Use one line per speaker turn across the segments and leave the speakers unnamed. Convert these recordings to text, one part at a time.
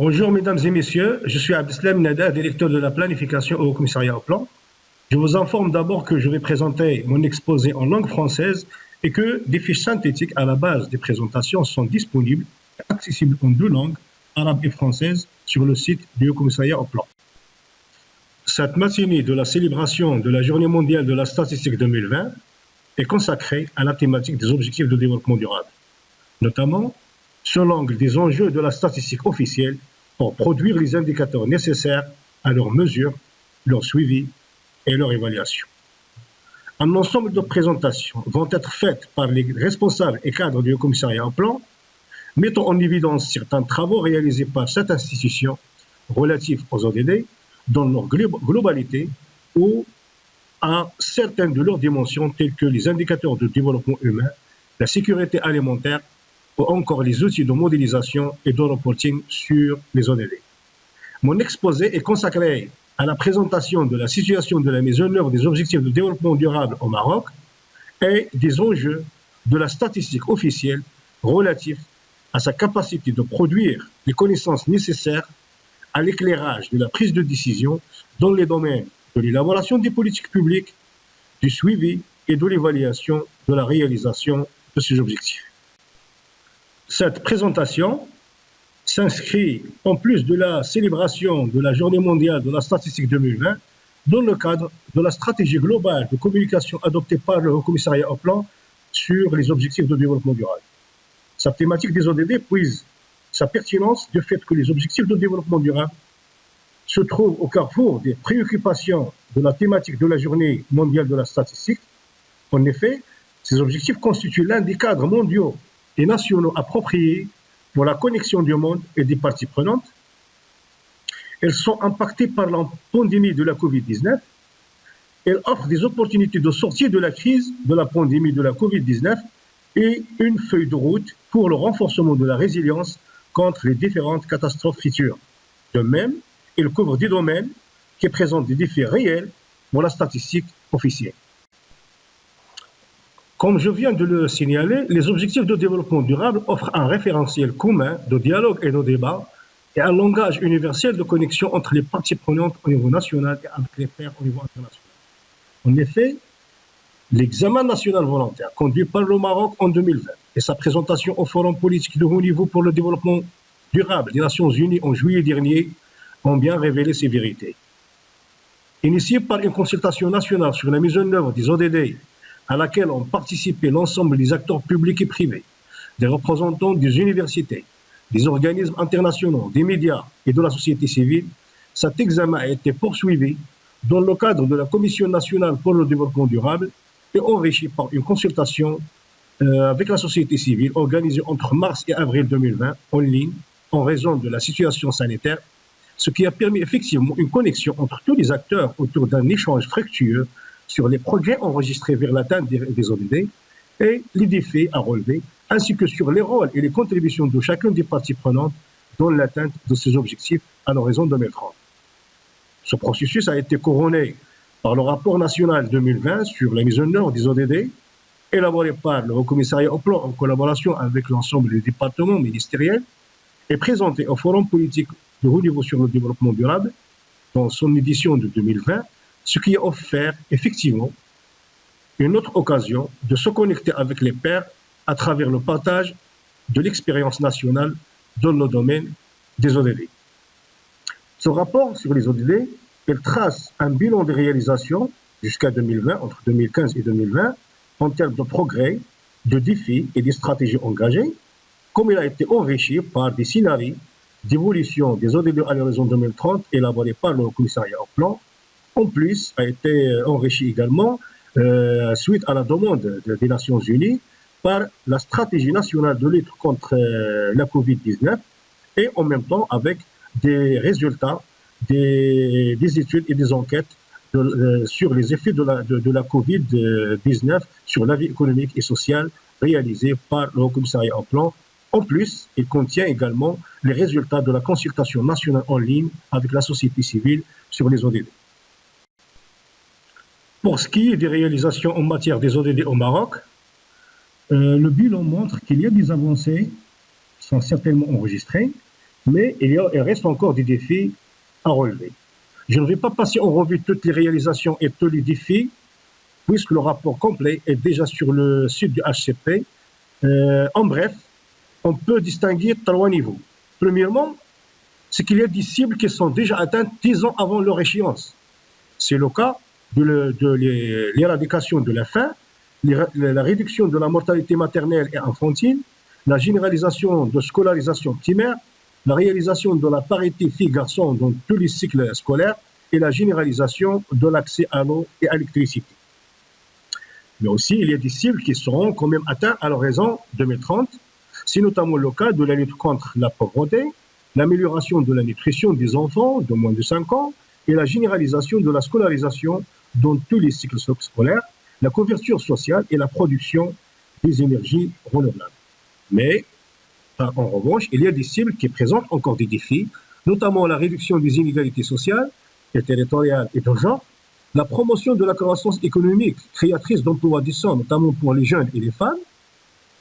Bonjour mesdames et messieurs, je suis Abdeslam Nada, directeur de la planification au commissariat au plan. Je vous informe d'abord que je vais présenter mon exposé en langue française et que des fiches synthétiques à la base des présentations sont disponibles et accessibles en deux langues, arabe et française, sur le site du Haut Commissariat au plan. Cette matinée de la célébration de la Journée mondiale de la statistique 2020 est consacrée à la thématique des objectifs de développement durable, notamment sur l'angle des enjeux de la statistique officielle pour produire les indicateurs nécessaires à leur mesure, leur suivi et leur évaluation. Un ensemble de présentations vont être faites par les responsables et cadres du Haut Commissariat au plan, mettant en évidence certains travaux réalisés par cette institution relatifs aux ODD dans leur globalité ou à certaines de leurs dimensions telles que les indicateurs de développement humain, la sécurité alimentaire ou encore les outils de modélisation et de reporting sur les ODD. Mon exposé est consacré à la présentation de la situation de la mise en œuvre des objectifs de développement durable au Maroc et des enjeux de la statistique officielle relatifs à sa capacité de produire les connaissances nécessaires à l'éclairage de la prise de décision dans les domaines de l'élaboration des politiques publiques, du suivi et de l'évaluation de la réalisation de ces objectifs. Cette présentation s'inscrit, en plus de la célébration de la Journée mondiale de la statistique 2020, dans le cadre de la stratégie globale de communication adoptée par le Haut Commissariat au plan sur les objectifs de développement durable. Sa thématique des ODD puise sa pertinence du fait que les objectifs de développement durable se trouvent au carrefour des préoccupations de la thématique de la Journée mondiale de la statistique. En effet, ces objectifs constituent l'un des cadres mondiaux et nationaux appropriés pour la connexion du monde et des parties prenantes. Elles sont impactées par la pandémie de la Covid-19. Elles offrent des opportunités de sortie de la crise de la pandémie de la Covid-19 et une feuille de route pour le renforcement de la résilience contre les différentes catastrophes futures. De même, elles couvrent des domaines qui présentent des défis réels pour la statistique officielle. Comme je viens de le signaler, les objectifs de développement durable offrent un référentiel commun de dialogue et de débat et un langage universel de connexion entre les parties prenantes au niveau national et avec les pairs au niveau international. En effet, l'examen national volontaire conduit par le Maroc en 2020 et sa présentation au Forum politique de haut niveau pour le développement durable des Nations Unies en juillet dernier ont bien révélé ces vérités. Initié par une consultation nationale sur la mise en œuvre des ODD à laquelle ont participé l'ensemble des acteurs publics et privés, des représentants des universités, des organismes internationaux, des médias et de la société civile, cet examen a été poursuivi dans le cadre de la Commission nationale pour le développement durable et enrichi par une consultation avec la société civile organisée entre mars et avril 2020 en ligne en raison de la situation sanitaire, ce qui a permis effectivement une connexion entre tous les acteurs autour d'un échange fructueux sur les progrès enregistrés vers l'atteinte des ODD et les défis à relever, ainsi que sur les rôles et les contributions de chacune des parties prenantes dans l'atteinte de ces objectifs à l'horizon 2030. Ce processus a été couronné par le rapport national 2020 sur la mise en œuvre des ODD, élaboré par le Haut Commissariat au plan en collaboration avec l'ensemble des départements ministériels et présenté au Forum politique de haut niveau sur le développement durable dans son édition de 2020, ce qui a offert effectivement une autre occasion de se connecter avec les pairs à travers le partage de l'expérience nationale dans le domaine des ODD. Ce rapport sur les ODD, il trace un bilan de réalisation jusqu'à 2020, entre 2015 et 2020, en termes de progrès, de défis et des stratégies engagées, comme il a été enrichi par des scénarios d'évolution des ODD à l'horizon 2030 élaborés par le commissariat au plan. En plus, a été enrichi également, suite à la demande des Nations Unies, par la stratégie nationale de lutte contre la Covid-19 et en même temps avec des résultats des études et des enquêtes sur les effets de la Covid-19 sur la vie économique et sociale réalisées par le Haut Commissariat au plan. En plus, il contient également les résultats de la consultation nationale en ligne avec la société civile sur les ODD. Pour ce qui est des réalisations en matière des ODD au Maroc, le bilan montre qu'il y a des avancées qui sont certainement enregistrées, Mais il reste encore des défis à relever. Je ne vais pas passer en revue toutes les réalisations et tous les défis, puisque le rapport complet est déjà sur le site du HCP. En bref, on peut distinguer 3 niveaux. Premièrement, c'est qu'il y a des cibles qui sont déjà atteintes 10 ans avant leur échéance. C'est le cas de l'éradication de la faim, la réduction de la mortalité maternelle et infantile, la généralisation de scolarisation primaire, la réalisation de la parité filles-garçons dans tous les cycles scolaires et la généralisation de l'accès à l'eau et à l'électricité. Mais aussi, il y a des cibles qui seront quand même atteintes à l'horizon 2030. C'est notamment le cas de la lutte contre la pauvreté, l'amélioration de la nutrition des enfants de moins de 5 ans et la généralisation de la scolarisation dans tous les cycles scolaires, la couverture sociale et la production des énergies renouvelables. Mais, en revanche, il y a des cibles qui présentent encore des défis, notamment la réduction des inégalités sociales et territoriales et de genre, la promotion de la croissance économique créatrice d'emplois décents, notamment pour les jeunes et les femmes,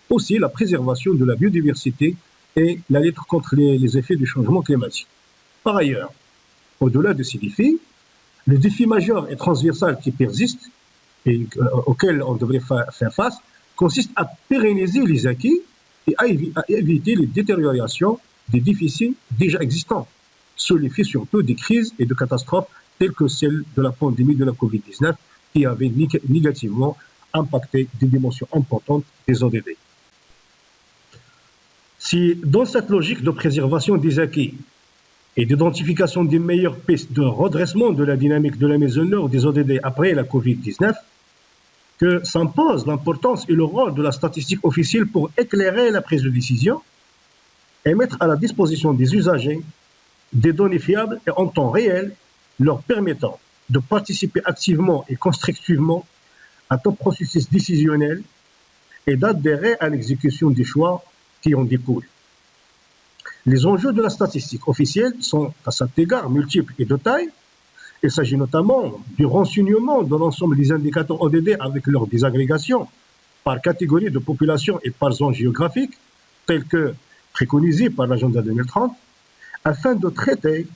aussi la préservation de la biodiversité et la lutte contre les effets du changement climatique. Par ailleurs, au-delà de ces défis, le défi majeur et transversal qui persiste et auquel on devrait faire face consiste à pérenniser les acquis et à éviter les détériorations des déficits déjà existants, sous l'effet surtout des crises et de catastrophes telles que celle de la pandémie de la Covid-19 qui avait négativement impacté des dimensions importantes des ODD. Si dans cette logique de préservation des acquis et d'identification des meilleures pistes de redressement de la dynamique de la mise en œuvre des ODD après la Covid-19, que s'impose l'importance et le rôle de la statistique officielle pour éclairer la prise de décision et mettre à la disposition des usagers des données fiables et en temps réel leur permettant de participer activement et constructivement à tout processus décisionnel et d'adhérer à l'exécution des choix qui en découlent. Les enjeux de la statistique officielle sont à cet égard multiples et de taille. Il s'agit notamment du renseignement de l'ensemble des indicateurs ODD avec leur désagrégation par catégorie de population et par zone géographique, tels que préconisés par l'agenda 2030, afin de traiter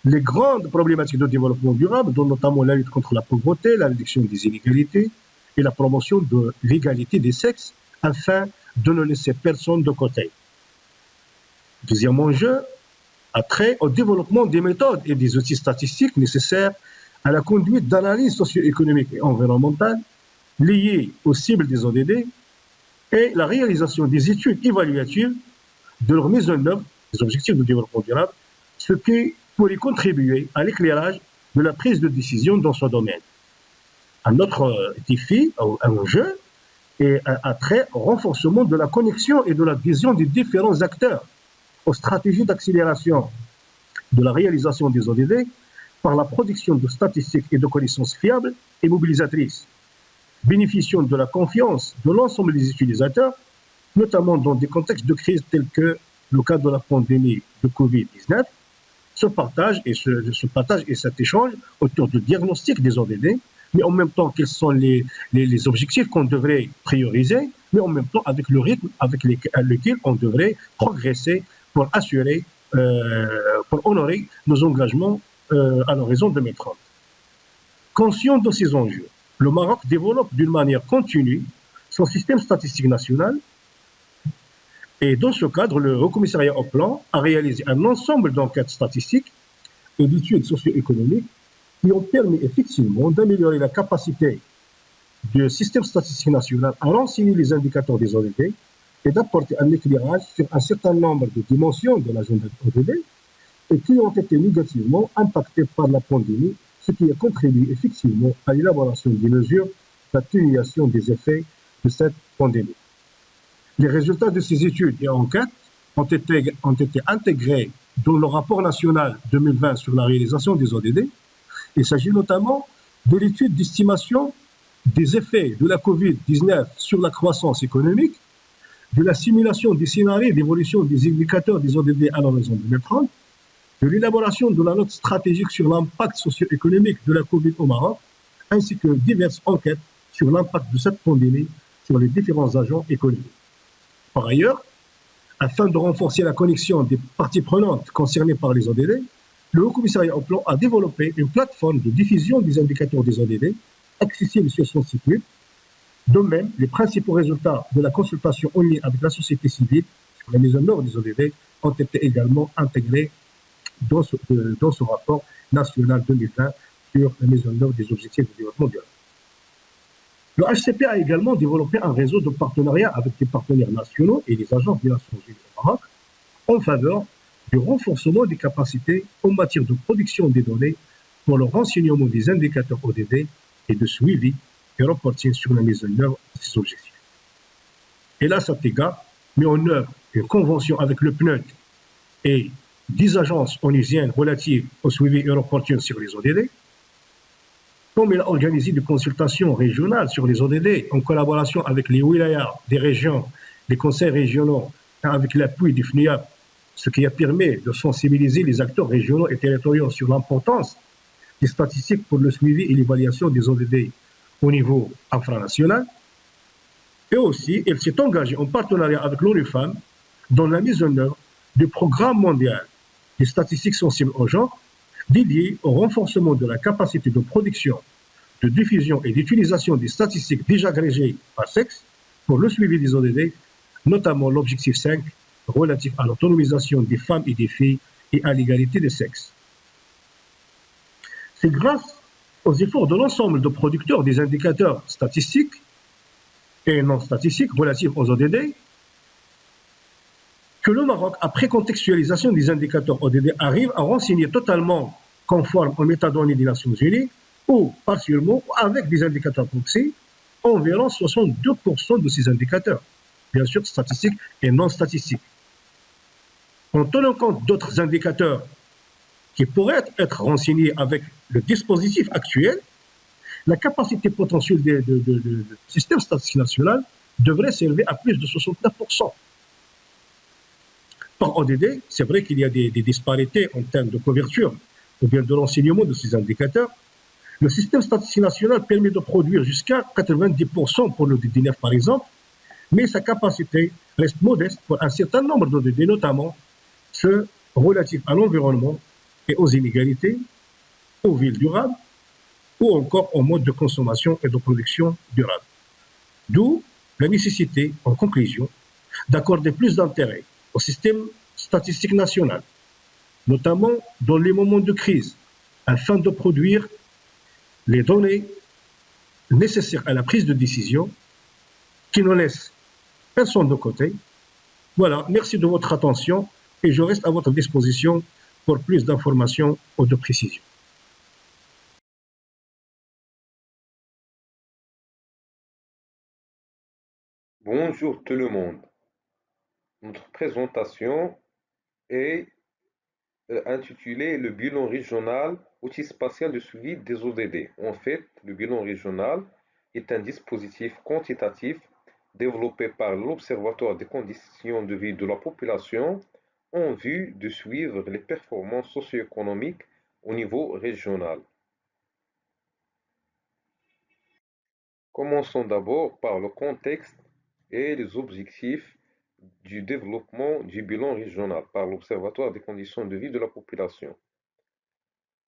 les grandes problématiques de développement durable, dont notamment la lutte contre la pauvreté, la réduction des inégalités et la promotion de l'égalité des sexes, afin de ne laisser personne de côté. Deuxième enjeu a trait au développement des méthodes et des outils statistiques nécessaires à la conduite d'analyses socio-économiques et environnementales liées aux cibles des ODD et la réalisation des études évaluatives de leur mise en œuvre des objectifs de développement durable, ce qui pourrait contribuer à l'éclairage de la prise de décision dans ce domaine. Un autre défi, un enjeu, a trait au renforcement de la connexion et de l'adhésion des différents acteurs aux stratégies d'accélération de la réalisation des ODD par la production de statistiques et de connaissances fiables et mobilisatrices, bénéficiant de la confiance de l'ensemble des utilisateurs, notamment dans des contextes de crise tels que le cas de la pandémie de Covid-19. Ce partage et cet échange autour du diagnostic des ODD, mais en même temps quels sont les objectifs qu'on devrait prioriser, mais en même temps avec le rythme avec lequel on devrait progresser pour assurer, pour honorer nos engagements à l'horizon 2030. Conscient de ces enjeux, le Maroc développe d'une manière continue son système statistique national et dans ce cadre, le Haut Commissariat au Plan a réalisé un ensemble d'enquêtes statistiques et d'études socio-économiques qui ont permis effectivement d'améliorer la capacité du système statistique national à renseigner les indicateurs des ODD et d'apporter un éclairage sur un certain nombre de dimensions de l'agenda ODD et qui ont été négativement impactées par la pandémie, ce qui a contribué effectivement à l'élaboration des mesures d'atténuation des effets de cette pandémie. Les résultats de ces études et enquêtes ont été intégrés dans le rapport national 2020 sur la réalisation des ODD. Il s'agit notamment de l'étude d'estimation des effets de la Covid-19 sur la croissance économique, de la simulation des scénarios d'évolution des indicateurs des ODD à l'horizon 2030, de l'élaboration de la note stratégique sur l'impact socio-économique de la Covid au Maroc, ainsi que diverses enquêtes sur l'impact de cette pandémie sur les différents agents économiques. Par ailleurs, Afin de renforcer la connexion des parties prenantes concernées par les ODD, le Haut Commissariat au Plan a développé une plateforme de diffusion des indicateurs des ODD, accessible sur son site web. De même, les principaux résultats de la consultation en ligne avec la société civile sur la mise en œuvre des ODD ont été également intégrés dans ce rapport national 2020 sur la mise en œuvre des objectifs de développement durable. Le HCP a également développé un réseau de partenariats avec les partenaires nationaux et les agences des Nations Unies au Maroc en faveur du renforcement des capacités en matière de production des données pour le renseignement des indicateurs ODD et de suivi et reporting sur la mise en œuvre de ces objectifs. Et là, Satega met en œuvre une convention avec le PNUD et 10 agences onusiennes relatives au suivi et reporting sur les ODD. Comme il a organisé des consultations régionales sur les ODD en collaboration avec les wilayas des régions, les conseils régionaux, avec l'appui du FNIAP, ce qui a permis de sensibiliser les acteurs régionaux et territoriaux sur l'importance des statistiques pour le suivi et l'évaluation des ODD au niveau infranational. Et aussi, il s'est engagé en partenariat avec l'ONU Femmes dans la mise en œuvre du programme mondial des statistiques sensibles au genre, dédié au renforcement de la capacité de production, de diffusion et d'utilisation des statistiques déjà agrégées par sexe pour le suivi des ODD, notamment l'objectif 5 relatif à l'autonomisation des femmes et des filles et à l'égalité des sexes. C'est grâce aux efforts de l'ensemble de producteurs des indicateurs statistiques et non statistiques relatifs aux ODD que le Maroc, après contextualisation des indicateurs ODD, arrive à renseigner totalement conforme aux métadonnées des Nations Unies ou partiellement avec des indicateurs proxy environ 62% de ces indicateurs, bien sûr statistiques et non statistiques. En tenant compte d'autres indicateurs qui pourraient être renseignés avec le dispositif actuel, la capacité potentielle du système statistique national devrait s'élever à plus de 69%. Par ODD, c'est vrai qu'il y a des disparités en termes de couverture ou bien de renseignement de ces indicateurs. Le système statistique national permet de produire jusqu'à 90% pour le DD9 par exemple, mais sa capacité reste modeste pour un certain nombre d'ODD, notamment ceux relatifs à l'environnement et aux inégalités, aux villes durables ou encore aux modes de consommation et de production durable. D'où la nécessité, en conclusion, d'accorder plus d'intérêt au système statistique national, notamment dans les moments de crise, afin de produire les données nécessaires à la prise de décision qui ne laissent personne de côté. Voilà, merci de votre attention et je reste à votre disposition pour plus d'informations ou de précisions.
Bonjour tout le monde. Notre présentation est intitulée Le bilan régional, outil spatial de suivi des ODD. En fait, le bilan régional est un dispositif quantitatif développé par l'Observatoire des conditions de vie de la population en vue de suivre les performances socio-économiques au niveau régional. Commençons d'abord par le contexte et les objectifs du développement du bilan régional par l'Observatoire des conditions de vie de la population.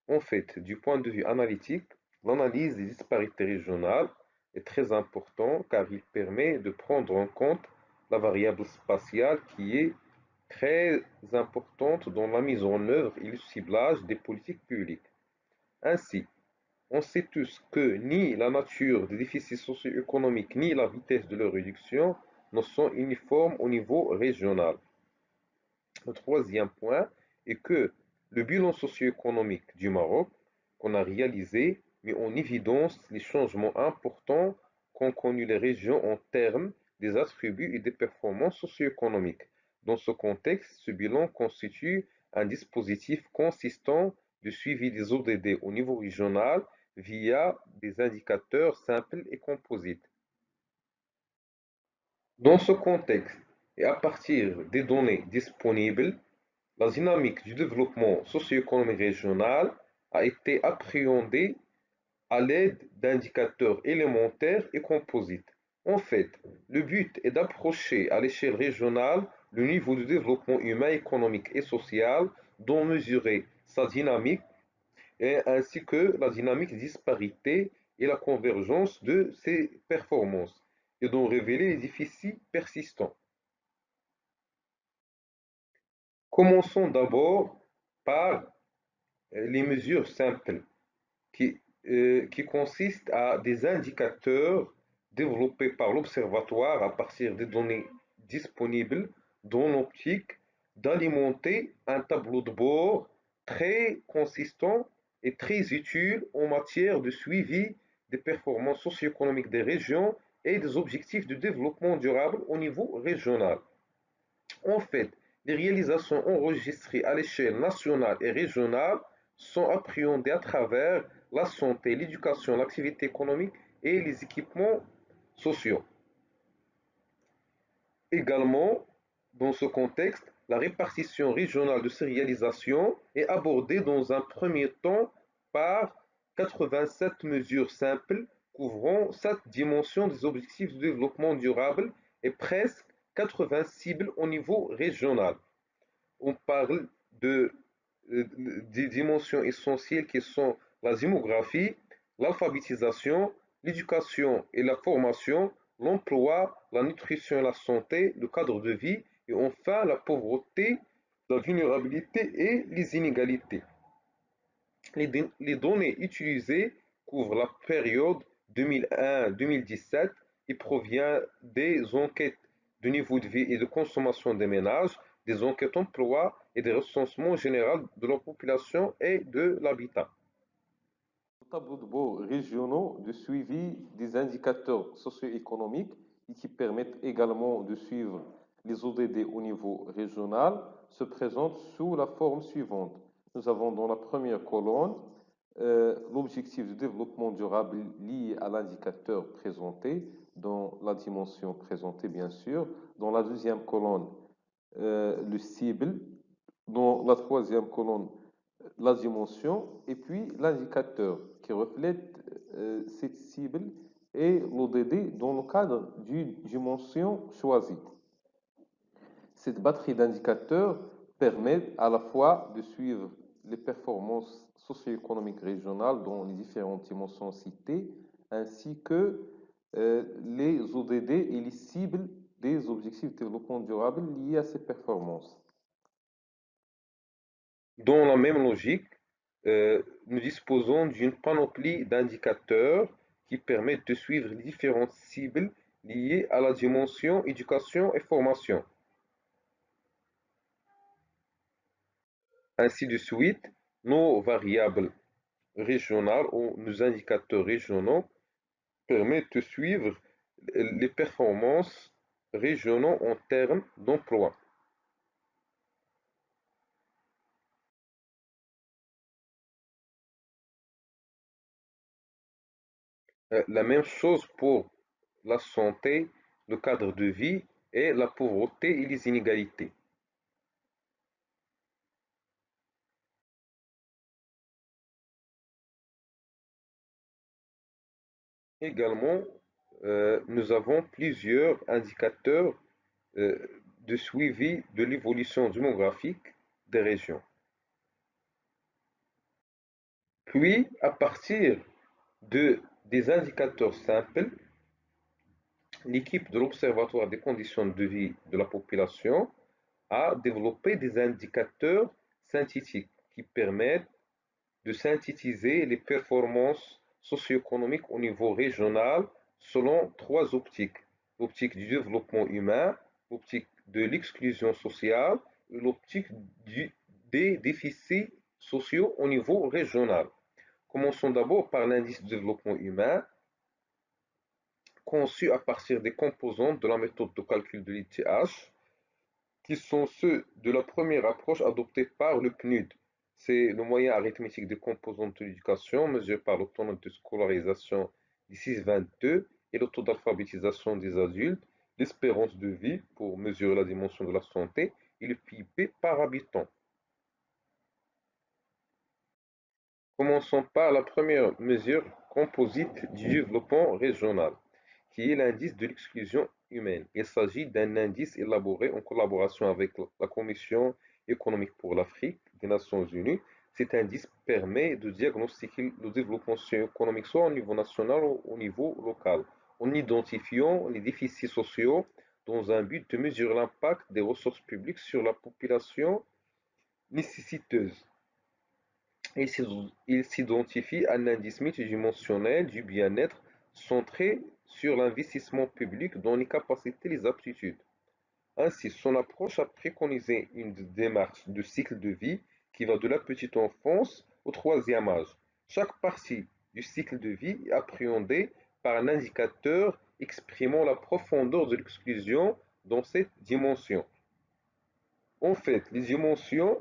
En fait, du point de vue analytique, l'analyse des disparités régionales est très importante car il permet de prendre en compte la variable spatiale qui est très importante dans la mise en œuvre et le ciblage des politiques publiques. Ainsi, on sait tous que ni la nature des déficits socio-économiques ni la vitesse de leur réduction ne sont uniformes au niveau régional. Le troisième point est que le bilan socio-économique du Maroc qu'on a réalisé met en évidence les changements importants qu'ont connus les régions en termes des attributs et des performances socio-économiques. Dans ce contexte, ce bilan constitue un dispositif consistant de suivi des ODD au niveau régional via des indicateurs simples et composites. Dans ce contexte, et à partir des données disponibles, la dynamique du développement socio-économique régional a été appréhendée à l'aide d'indicateurs élémentaires et composites. En fait, le but est d'approcher à l'échelle régionale le niveau de développement humain, économique et social, dont mesurer sa dynamique, ainsi que la dynamique disparité et la convergence de ses performances, et dont révéler les déficits persistants. Commençons d'abord par les mesures simples qui consistent à des indicateurs développés par l'Observatoire à partir des données disponibles dans l'optique d'alimenter un tableau de bord très consistant et très utile en matière de suivi des performances socio-économiques des régions et des objectifs de développement durable au niveau régional. En fait, les réalisations enregistrées à l'échelle nationale et régionale sont appréhendées à travers la santé, l'éducation, l'activité économique et les équipements sociaux. Également, dans ce contexte, la répartition régionale de ces réalisations est abordée dans un premier temps par 87 mesures simples couvrant 7 dimensions des objectifs de développement durable et presque 80 cibles au niveau régional. On parle des dimensions essentielles qui sont la démographie, l'alphabétisation, l'éducation et la formation, l'emploi, la nutrition et la santé, le cadre de vie et enfin la pauvreté, la vulnérabilité et les inégalités. Les données utilisées couvrent la période 2001-2017 et proviennent des enquêtes de niveau de vie et de consommation des ménages, des enquêtes emploi et des recensements généraux de la population et de l'habitat. Tableaux de bord régionaux de suivi des indicateurs socio-économiques et qui permettent également de suivre les ODD au niveau régional se présentent sous la forme suivante. Nous avons dans la première colonne l'objectif de développement durable lié à l'indicateur présenté, dans la dimension présentée bien sûr. Dans la deuxième colonne, le cible. Dans la troisième colonne, la dimension et puis l'indicateur qui reflète cette cible et l'ODD dans le cadre d'une dimension choisie. Cette batterie d'indicateurs permet à la fois de suivre les performances socio-économiques régionales dans les différentes dimensions citées, ainsi que les ODD et les cibles des objectifs de développement durable liés à ces performances. Dans la même logique, nous disposons d'une panoplie d'indicateurs qui permettent de suivre les différentes cibles liées à la dimension éducation et formation. Ainsi de suite, nos variables régionales ou nos indicateurs régionaux permettent de suivre les performances régionaux en termes d'emploi. La même chose pour la santé, le cadre de vie et la pauvreté et les inégalités. Également, nous avons plusieurs indicateurs euh, de suivi de l'évolution démographique des régions. Puis, à partir des indicateurs simples, l'équipe de l'Observatoire des conditions de vie de la population a développé des indicateurs synthétiques qui permettent de synthétiser les performances socio-économiques au niveau régional selon trois optiques. L'optique du développement humain, l'optique de l'exclusion sociale et l'optique des déficits sociaux au niveau régional. Commençons d'abord par l'indice de développement humain, conçu à partir des composantes de la méthode de calcul de l'ITH, qui sont ceux de la première approche adoptée par le PNUD. C'est le moyen arithmétique des composantes de l'éducation mesuré par le taux de scolarisation des 6-22 et le taux d'alphabétisation des adultes, l'espérance de vie pour mesurer la dimension de la santé et le PIB par habitant. Commençons par la première mesure composite du développement régional, qui est l'indice de l'exclusion humaine. Il s'agit d'un indice élaboré en collaboration avec la Commission économique pour l'Afrique des Nations Unies. Cet indice permet de diagnostiquer le développement socio-économique soit au niveau national ou au niveau local, en identifiant les déficits sociaux dans un but de mesurer l'impact des ressources publiques sur la population nécessiteuse. Il s'identifie à un indice multidimensionnel du bien-être centré sur l'investissement public dans les capacités et les aptitudes. Ainsi, son approche a préconisé une démarche de cycle de vie qui va de la petite enfance au troisième âge. Chaque partie du cycle de vie est appréhendée par un indicateur exprimant la profondeur de l'exclusion dans cette dimension. En fait, les dimensions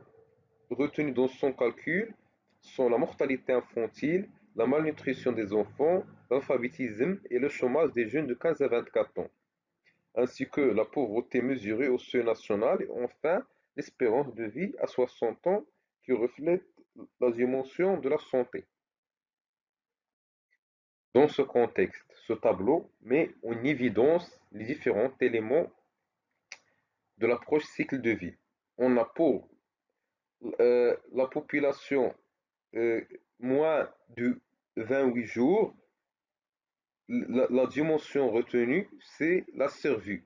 retenues dans son calcul sont la mortalité infantile, la malnutrition des enfants, l'alphabétisme et le chômage des jeunes de 15 à 24 ans, ainsi que la pauvreté mesurée au seuil national et enfin l'espérance de vie à 60 ans qui reflète la dimension de la santé. Dans ce contexte, ce tableau met en évidence les différents éléments de l'approche cycle de vie. On a pour la population euh, moins de 28 jours, la dimension retenue, c'est la survie.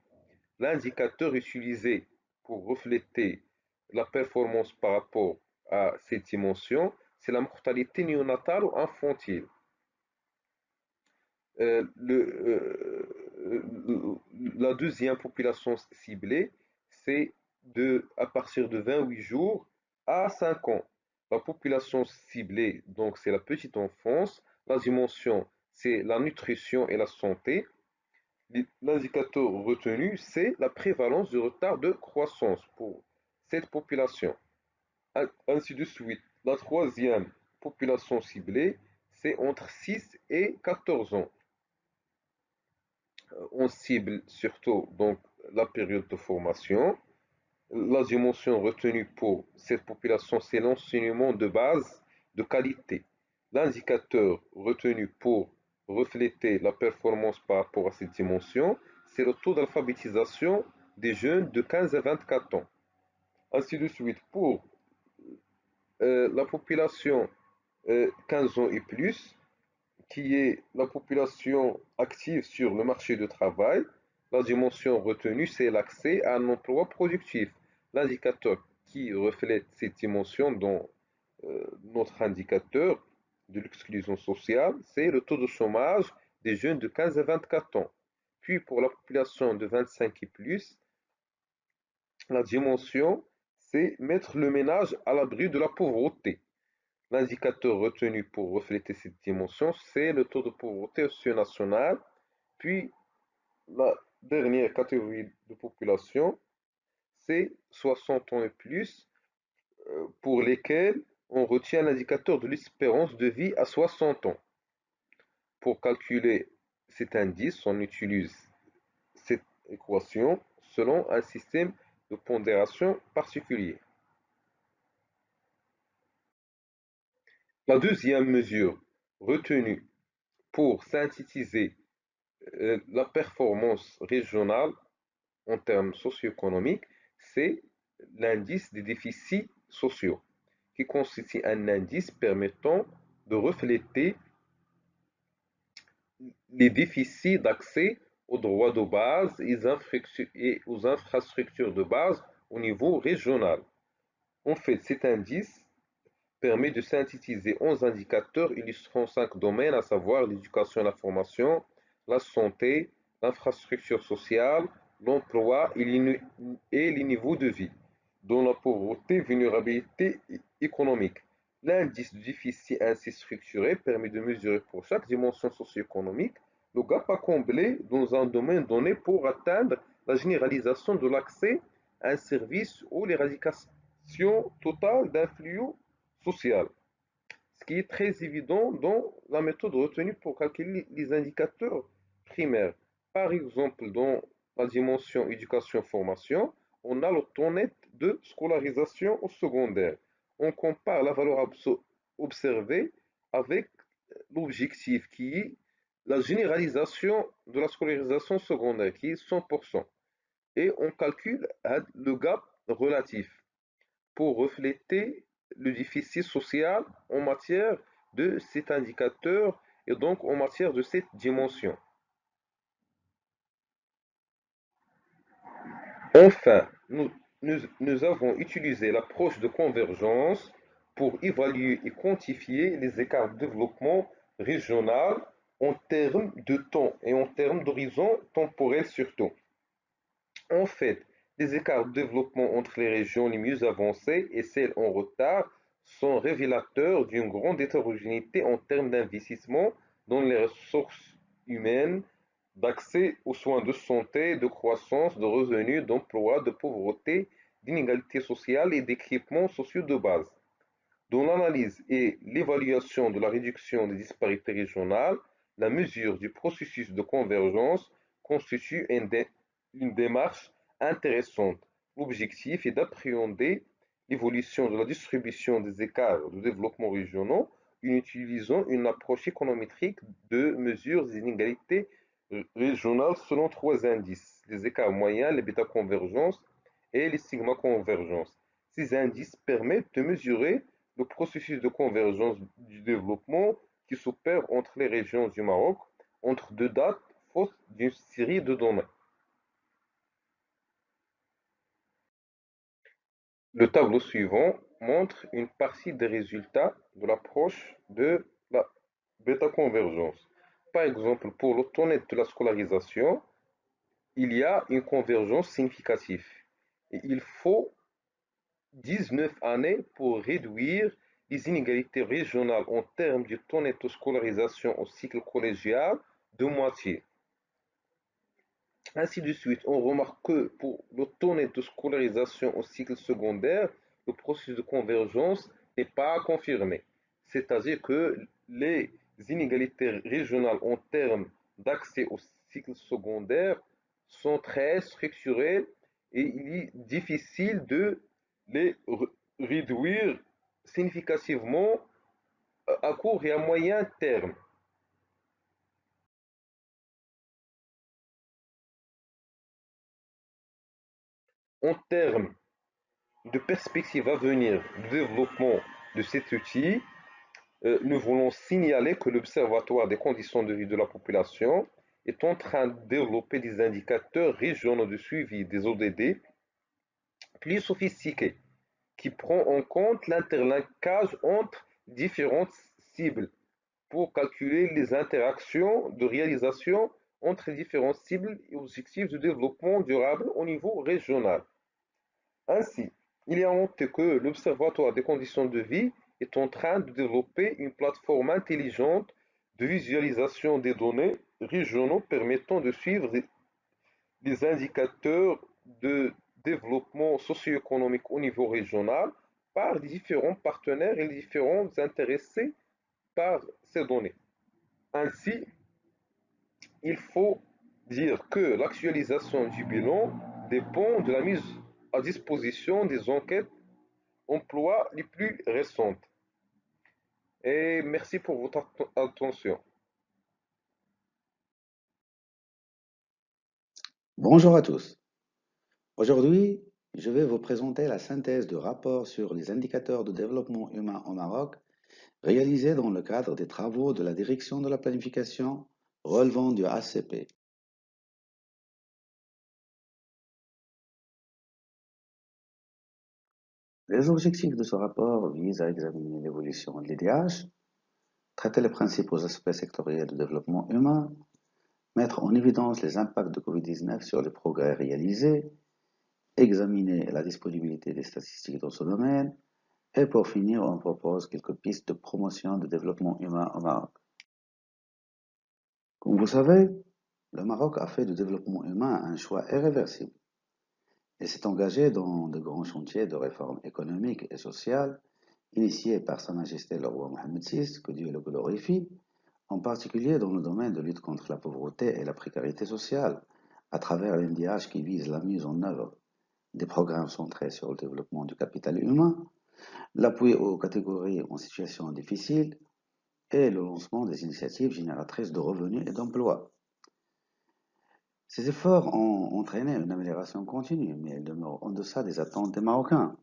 L'indicateur utilisé pour refléter la performance par rapport à cette dimension, c'est la mortalité néonatale ou infantile. Euh, le, la deuxième population ciblée, c'est à partir de 28 jours à 5 ans. La population ciblée, donc c'est la petite enfance. La dimension, c'est la nutrition et la santé. L'indicateur retenu, c'est la prévalence de retard de croissance pour cette population. Ainsi de suite. La troisième population ciblée, c'est entre 6 et 14 ans. On cible surtout donc la période de formation. La dimension retenue pour cette population, c'est l'enseignement de base de qualité. L'indicateur retenu pour refléter la performance par rapport à cette dimension, c'est le taux d'alphabétisation des jeunes de 15 à 24 ans. Ainsi de suite, pour la population 15 ans et plus, qui est la population active sur le marché du travail, la dimension retenue, c'est l'accès à un emploi productif. L'indicateur qui reflète cette dimension dans notre indicateur de l'exclusion sociale, c'est le taux de chômage des jeunes de 15 à 24 ans. Puis pour la population de 25 et plus, la dimension, c'est mettre le ménage à l'abri de la pauvreté. L'indicateur retenu pour refléter cette dimension, c'est le taux de pauvreté au seuil national. Puis la dernière catégorie de population, c'est 60 ans et plus, pour lesquels on retient l'indicateur de l'espérance de vie à 60 ans. Pour calculer cet indice, on utilise cette équation selon un système de pondération particulier. La deuxième mesure retenue pour synthétiser la performance régionale en termes socio-économiques, c'est l'indice des déficits sociaux, qui constitue un indice permettant de refléter les déficits d'accès aux droits de base et aux infrastructures de base au niveau régional. En fait, cet indice permet de synthétiser 11 indicateurs illustrant 5 domaines, à savoir l'éducation et la formation, la santé, l'infrastructure sociale, l'emploi et les niveaux de vie, dont la pauvreté, vulnérabilité économique. L'indice du déficit ainsi structuré permet de mesurer pour chaque dimension socio-économique le gap à combler dans un domaine donné pour atteindre la généralisation de l'accès à un service ou l'éradication totale d'un flux social, ce qui est très évident dans la méthode retenue pour calculer les indicateurs primaires. Par exemple, dans la dimension éducation-formation, on a le taux net de scolarisation au secondaire. On compare la valeur observée avec l'objectif qui est la généralisation de la scolarisation secondaire qui est 100%. Et on calcule le gap relatif pour refléter le déficit social en matière de cet indicateur et donc en matière de cette dimension. Enfin, nous avons utilisé l'approche de convergence pour évaluer et quantifier les écarts de développement régional en termes de temps et en termes d'horizon temporel surtout. En fait, les écarts de développement entre les régions les mieux avancées et celles en retard sont révélateurs d'une grande hétérogénéité en termes d'investissement dans les ressources humaines, d'accès aux soins de santé, de croissance, de revenus, d'emploi, de pauvreté, d'inégalités sociales et d'équipements sociaux de base. Dans l'analyse et l'évaluation de la réduction des disparités régionales, la mesure du processus de convergence constitue une démarche intéressante. L'objectif est d'appréhender l'évolution de la distribution des écarts de développement régionaux en utilisant une approche économétrique de mesure des inégalités régionales selon trois indices, les écarts moyens, les bêta-convergences et les sigma-convergences. Ces indices permettent de mesurer le processus de convergence du développement qui s'opère entre les régions du Maroc entre deux dates faute d'une série de données. Le tableau suivant montre une partie des résultats de l'approche de la bêta-convergence. Par exemple, pour le taux net de la scolarisation, il y a une convergence significative. Et il faut 19 années pour réduire les inégalités régionales en termes de taux net de scolarisation au cycle collégial de moitié. Ainsi de suite, on remarque que pour le taux net de scolarisation au cycle secondaire, le processus de convergence n'est pas confirmé. C'est-à-dire que les inégalités régionales en termes d'accès au cycle secondaire sont très structurelles et il est difficile de les réduire significativement à court et à moyen terme. En termes de perspectives à venir de développement de cet outil, nous voulons signaler que l'Observatoire des conditions de vie de la population est en train de développer des indicateurs régionaux de suivi des ODD plus sophistiqués qui prend en compte l'interlinkage entre différentes cibles pour calculer les interactions de réalisation entre différentes cibles et objectifs de développement durable au niveau régional. Ainsi, il est à noter que l'Observatoire des conditions de vie est en train de développer une plateforme intelligente de visualisation des données régionaux permettant de suivre les indicateurs de développement socio-économique au niveau régional par les différents partenaires et les différents intéressés par ces données. Ainsi, il faut dire que l'actualisation du bilan dépend de la mise à disposition des enquêtes emploi les plus récentes. Et merci pour votre attention.
Bonjour à tous. Aujourd'hui, je vais vous présenter la synthèse de rapports sur les indicateurs de développement humain au Maroc réalisés dans le cadre des travaux de la direction de la planification relevant du ACP. Les objectifs de ce rapport visent à examiner l'évolution de l'IDH, traiter les principaux aspects sectoriels du développement humain, mettre en évidence les impacts de Covid-19 sur les progrès réalisés, examiner la disponibilité des statistiques dans ce domaine, et pour finir, on propose quelques pistes de promotion du développement humain au Maroc. Comme vous savez, le Maroc a fait du développement humain un choix irréversible et s'est engagé dans de grands chantiers de réformes économiques et sociales initiés par Sa Majesté le roi Mohamed VI, que Dieu le glorifie, en particulier dans le domaine de lutte contre la pauvreté et la précarité sociale, à travers l'NDH qui vise la mise en œuvre des programmes centrés sur le développement du capital humain, l'appui aux catégories en situation difficile et le lancement des initiatives génératrices de revenus et d'emplois. Ces efforts ont entraîné une amélioration continue, mais elles demeurent en deçà des attentes des Marocains.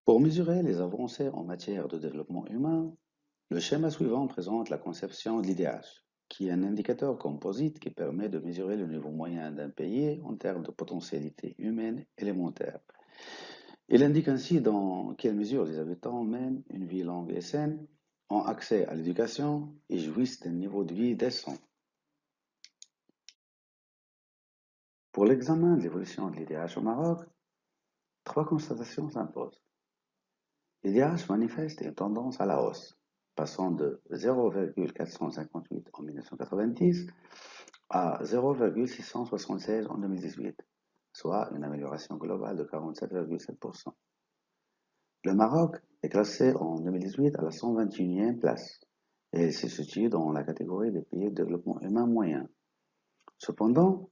Pour mesurer les avancées en matière de développement humain, le schéma suivant présente la conception de l'IDH, qui est un indicateur composite qui permet de mesurer le niveau moyen d'un pays en termes de potentialité humaine élémentaire. Il indique ainsi dans quelle mesure les habitants mènent une vie longue et saine, ont accès à l'éducation et jouissent d'un niveau de vie décent. Pour l'examen de l'évolution de l'IDH au Maroc, trois constatations s'imposent. L'IDH manifeste une tendance à la hausse, passant de 0,458 en 1990 à 0,676 en 2018, soit une amélioration globale de 47,7%. Le Maroc est classé en 2018 à la 121e place et il se situe dans la catégorie des pays de développement humain moyen. Cependant,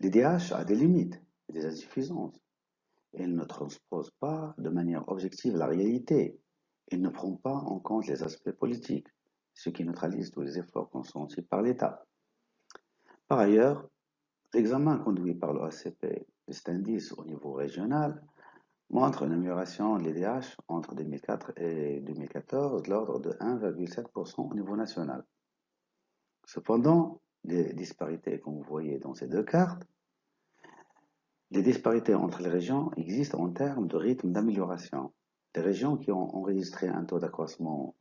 l'IDH a des limites et des insuffisances. Il ne transpose pas de manière objective la réalité. Il ne prend pas en compte les aspects politiques, ce qui neutralise tous les efforts consentis par l'État. Par ailleurs, l'examen conduit par l'OACP de cet indice au niveau régional montre une amélioration de l'IDH entre 2004 et 2014 de l'ordre de 1,7% au niveau national. Cependant, les disparités, comme vous voyez dans ces deux cartes, les disparités entre les régions existent en termes de rythme d'amélioration. Les régions qui ont enregistré un taux d'accroissement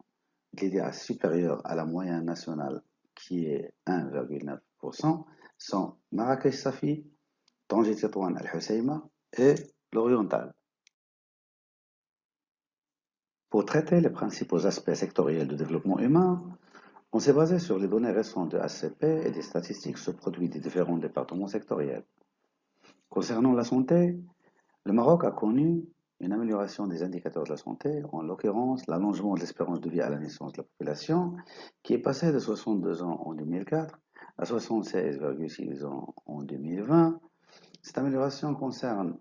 de l'IDH supérieur à la moyenne nationale, qui est 1,9%, sont Marrakech-Safi, Tanger-Tétouan Al-Hoceima et l'Oriental. Pour traiter les principaux aspects sectoriels du développement humain, on s'est basé sur les données récentes de ACP et des statistiques sur produits des différents départements sectoriels. Concernant la santé, le Maroc a connu une amélioration des indicateurs de la santé, en l'occurrence l'allongement de l'espérance de vie à la naissance de la population, qui est passé de 62 ans en 2004 à 76,6 ans en 2020. Cette amélioration concerne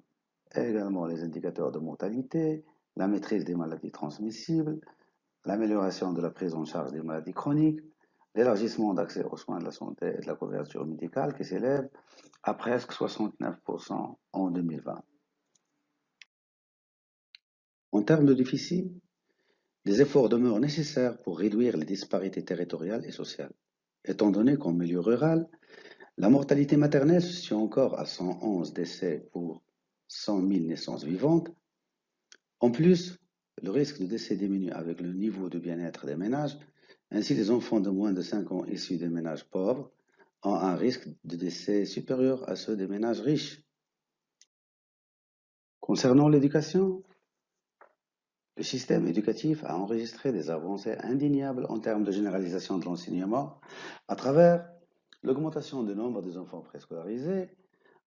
également les indicateurs de mortalité, la maîtrise des maladies transmissibles, l'amélioration de la prise en charge des maladies chroniques, l'élargissement d'accès aux soins de la santé et de la couverture médicale qui s'élève à presque 69% en 2020. En termes de déficit, des efforts demeurent nécessaires pour réduire les disparités territoriales et sociales. Étant donné qu'en milieu rural, la mortalité maternelle se situe encore à 111 décès pour 100 000 naissances vivantes. En plus, le risque de décès diminue avec le niveau de bien-être des ménages. Ainsi, les enfants de moins de 5 ans issus des ménages pauvres ont un risque de décès supérieur à ceux des ménages riches. Concernant l'éducation, le système éducatif a enregistré des avancées indéniables en termes de généralisation de l'enseignement à travers l'augmentation du nombre des enfants préscolarisés,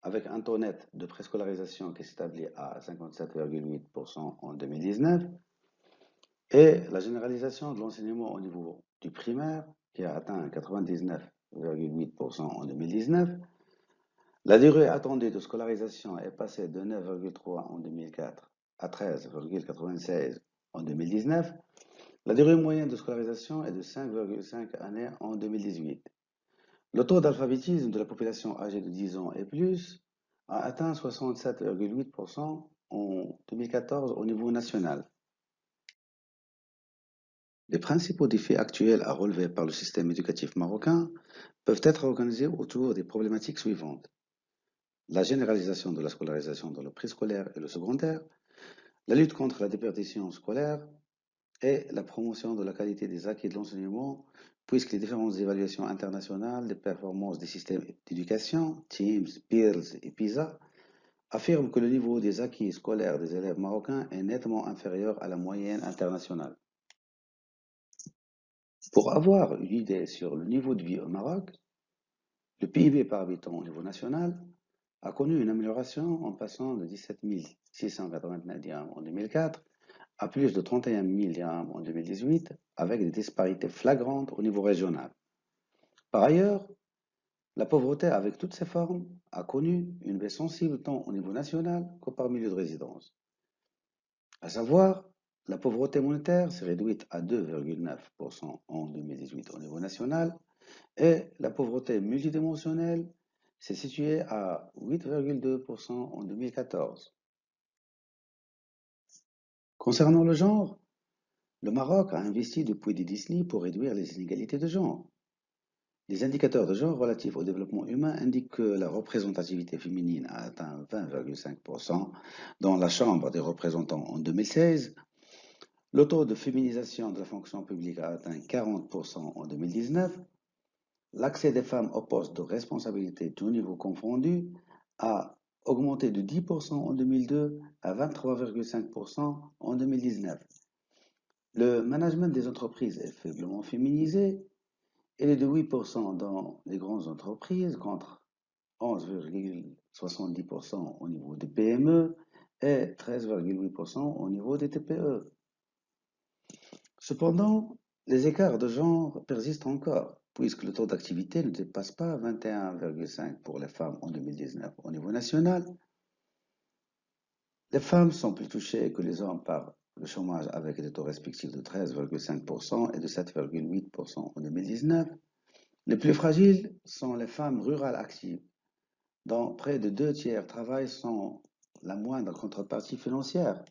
avec un taux net de préscolarisation qui s'établit à 57,8% en 2019, et la généralisation de l'enseignement au niveau du primaire, qui a atteint 99,8% en 2019. La durée attendue de scolarisation est passée de 9,3 en 2004 à 13,96 en 2019. La durée moyenne de scolarisation est de 5,5 années en 2018. Le taux d'alphabétisme de la population âgée de 10 ans et plus a atteint 67,8% en 2014 au niveau national. Les principaux défis actuels à relever par le système éducatif marocain peuvent être organisés autour des problématiques suivantes. La généralisation de la scolarisation dans le préscolaire et le secondaire, la lutte contre la déperdition scolaire et la promotion de la qualité des acquis de l'enseignement, puisque les différentes évaluations internationales des performances des systèmes d'éducation, TIMSS, PIRLS et PISA, affirment que le niveau des acquis scolaires des élèves marocains est nettement inférieur à la moyenne internationale. Pour avoir une idée sur le niveau de vie au Maroc, le PIB par habitant au niveau national a connu une amélioration en passant de 17 689 dirhams en 2004 à plus de 31 000 dirhams en 2018, avec des disparités flagrantes au niveau régional. Par ailleurs, la pauvreté avec toutes ses formes a connu une baisse sensible tant au niveau national que par milieu de résidence. À savoir, La pauvreté monétaire s'est réduite à 2,9% en 2018 au niveau national et la pauvreté multidimensionnelle s'est située à 8,2% en 2014. Concernant le genre, le Maroc a investi depuis des décennies pour réduire les inégalités de genre. Les indicateurs de genre relatifs au développement humain indiquent que la représentativité féminine a atteint 20,5% dans la Chambre des représentants en 2016. Le taux de féminisation de la fonction publique a atteint 40% en 2019. L'accès des femmes aux postes de responsabilité tous niveaux confondus a augmenté de 10% en 2002 à 23,5% en 2019. Le management des entreprises est faiblement féminisé. Il est de 8% dans les grandes entreprises contre 11,70% au niveau des PME et 13,8% au niveau des TPE. Cependant, les écarts de genre persistent encore, puisque le taux d'activité ne dépasse pas 21,5 pour les femmes en 2019 au niveau national. Les femmes sont plus touchées que les hommes par le chômage avec des taux respectifs de 13,5% et de 7,8% en 2019. Les plus fragiles sont les femmes rurales actives, dont près de 2 tiers travaillent sans la moindre contrepartie financière.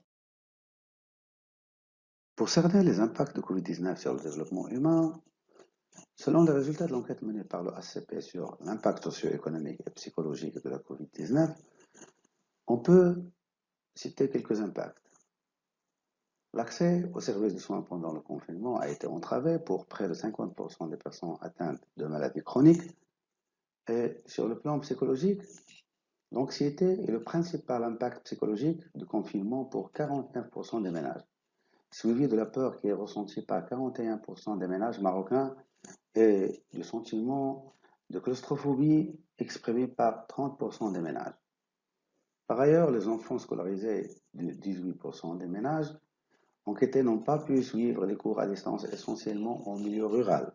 Pour cerner les impacts de Covid-19 sur le développement humain, selon les résultats de l'enquête menée par le HCP sur l'impact socio-économique et psychologique de la Covid-19, on peut citer quelques impacts. L'accès aux services de soins pendant le confinement a été entravé pour près de 50% des personnes atteintes de maladies chroniques. Et sur le plan psychologique, l'anxiété est le principal impact psychologique du confinement pour 49% des ménages, suivi de la peur qui est ressentie par 41% des ménages marocains et du sentiment de claustrophobie exprimé par 30% des ménages. Par ailleurs, les enfants scolarisés de 18% des ménages enquêtés n'ont pas pu suivre les cours à distance essentiellement en milieu rural.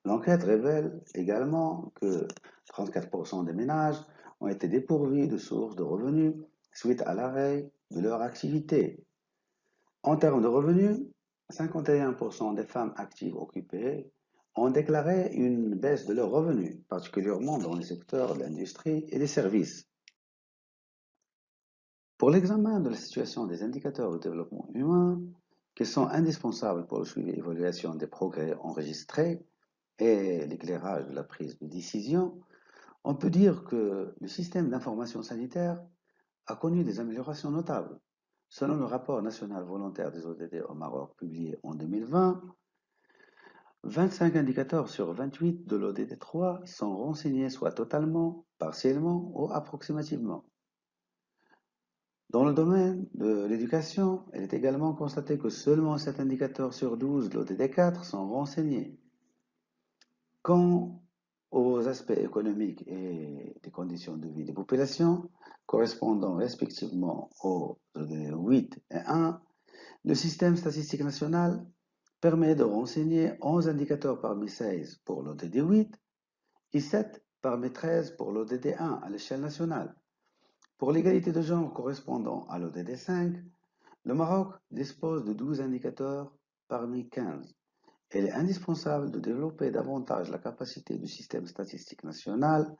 L'enquête révèle également que 34% des ménages ont été dépourvus de sources de revenus suite à l'arrêt de leur activité. En termes de revenus, 51% des femmes actives occupées ont déclaré une baisse de leurs revenus, particulièrement dans les secteurs de l'industrie et des services. Pour l'examen de la situation des indicateurs de développement humain, qui sont indispensables pour le suivi et l'évaluation des progrès enregistrés et l'éclairage de la prise de décision, on peut dire que le système d'information sanitaire a connu des améliorations notables. Selon le rapport national volontaire des ODD au Maroc publié en 2020, 25 indicateurs sur 28 de l'ODD 3 sont renseignés soit totalement, partiellement ou approximativement. Dans le domaine de l'éducation, il est également constaté que seulement 7 indicateurs sur 12 de l'ODD 4 sont renseignés. Quant aux aspects économiques et des conditions de vie des populations, correspondant respectivement aux ODD 8 et 1, le système statistique national permet de renseigner 11 indicateurs parmi 16 pour l'ODD 8 et 7 parmi 13 pour l'ODD 1 à l'échelle nationale. Pour l'égalité de genre correspondant à l'ODD 5, le Maroc dispose de 12 indicateurs parmi 15. Il est indispensable de développer davantage la capacité du système statistique national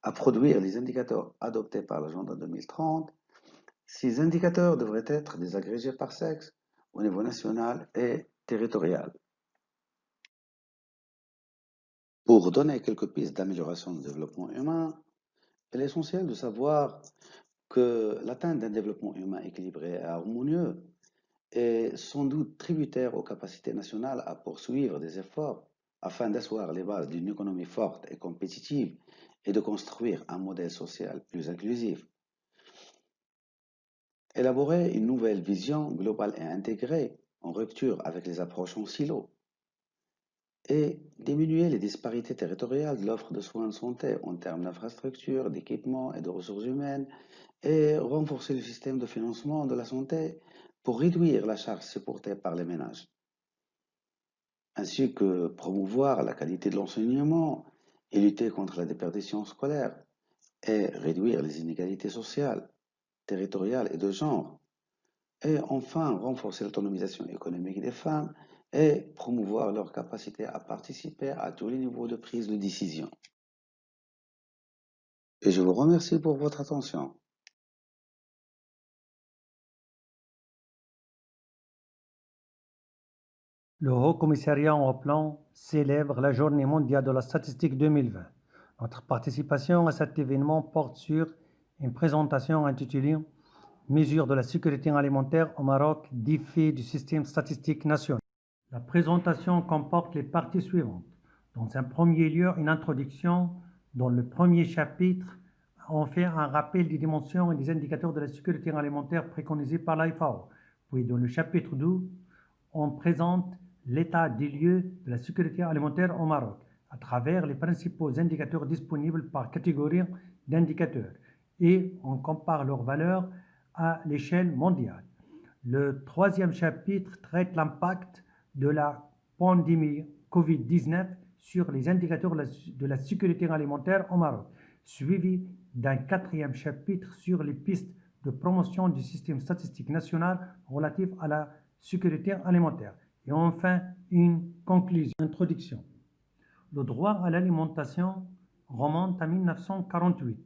à produire les indicateurs adoptés par l'agenda 2030. Ces indicateurs devraient être désagrégés par sexe au niveau national et territorial. Pour donner quelques pistes d'amélioration du développement humain, il est essentiel de savoir que l'atteinte d'un développement humain équilibré et harmonieux est sans doute tributaire aux capacités nationales à poursuivre des efforts afin d'asseoir les bases d'une économie forte et compétitive et de construire un modèle social plus inclusif. Élaborer une nouvelle vision globale et intégrée en rupture avec les approches en silo et diminuer les disparités territoriales de l'offre de soins de santé en termes d'infrastructures, d'équipements et de ressources humaines et renforcer le système de financement de la santé pour réduire la charge supportée par les ménages, ainsi que promouvoir la qualité de l'enseignement et lutter contre la déperdition scolaire et réduire les inégalités sociales, territoriales et de genre. Et enfin, renforcer l'autonomisation économique des femmes et promouvoir leur capacité à participer à tous les niveaux de prise de décision. Et je vous remercie pour votre attention.
Le Haut Commissariat au Plan célèbre la Journée mondiale de la statistique 2020. Notre participation à cet événement porte sur une présentation intitulée Mesures de la sécurité alimentaire au Maroc, défis du système statistique national. La présentation comporte les parties suivantes. Dans un premier lieu, une introduction. Dans le premier chapitre, on fait un rappel des dimensions et des indicateurs de la sécurité alimentaire préconisés par la FAO. Puis dans le chapitre 2, on présente l'état des lieux de la sécurité alimentaire au Maroc à travers les principaux indicateurs disponibles par catégorie d'indicateurs et on compare leurs valeurs à l'échelle mondiale. Le troisième chapitre traite l'impact de la pandémie Covid-19 sur les indicateurs de la sécurité alimentaire au Maroc, suivi d'un quatrième chapitre sur les pistes de promotion du système statistique national relatif à la sécurité alimentaire. Et enfin, une conclusion. Introduction. Le droit à l'alimentation remonte à 1948,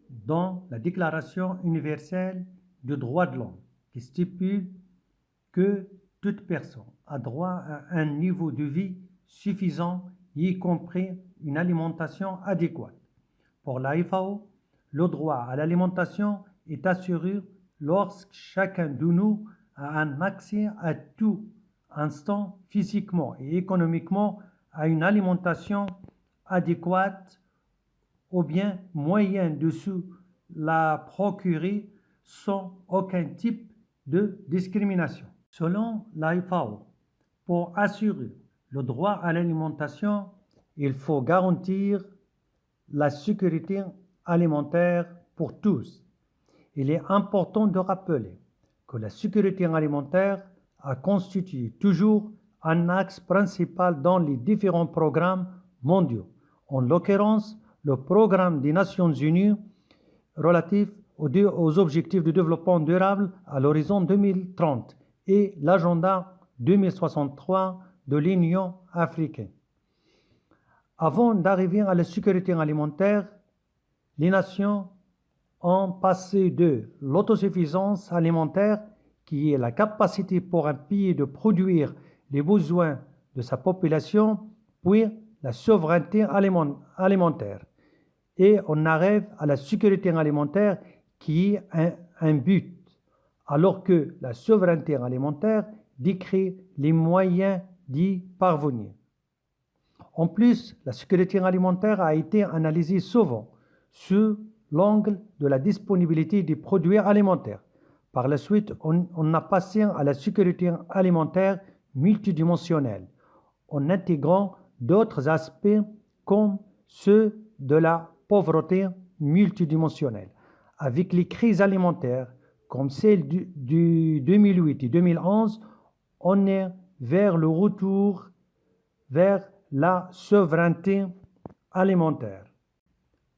dans la Déclaration universelle des droits de l'homme, qui stipule que toute personne a droit à un niveau de vie suffisant, y compris une alimentation adéquate. Pour la FAO, le droit à l'alimentation est assuré lorsque chacun de nous a un accès à tout instant physiquement et économiquement à une alimentation adéquate ou bien moyen de se la procurer sans aucun type de discrimination. Selon la FAO, pour assurer le droit à l'alimentation, il faut garantir la sécurité alimentaire pour tous. Il est important de rappeler que la sécurité alimentaire a constitué toujours un axe principal dans les différents programmes mondiaux. En l'occurrence, le programme des Nations Unies relatif aux objectifs de développement durable à l'horizon 2030 et l'agenda 2063 de l'Union africaine. Avant d'arriver à la sécurité alimentaire, les nations ont passé de l'autosuffisance alimentaire, qui est la capacité pour un pays de produire les besoins de sa population, puis la souveraineté alimentaire. Et on arrive à la sécurité alimentaire qui est un but, alors que la souveraineté alimentaire décrit les moyens d'y parvenir. En plus, la sécurité alimentaire a été analysée souvent sous l'angle de la disponibilité des produits alimentaires. Par la suite, on a passé à la sécurité alimentaire multidimensionnelle, en intégrant d'autres aspects comme ceux de la pauvreté multidimensionnelle. Avec les crises alimentaires, comme celle du 2008 et 2011, on est vers le retour vers la souveraineté alimentaire.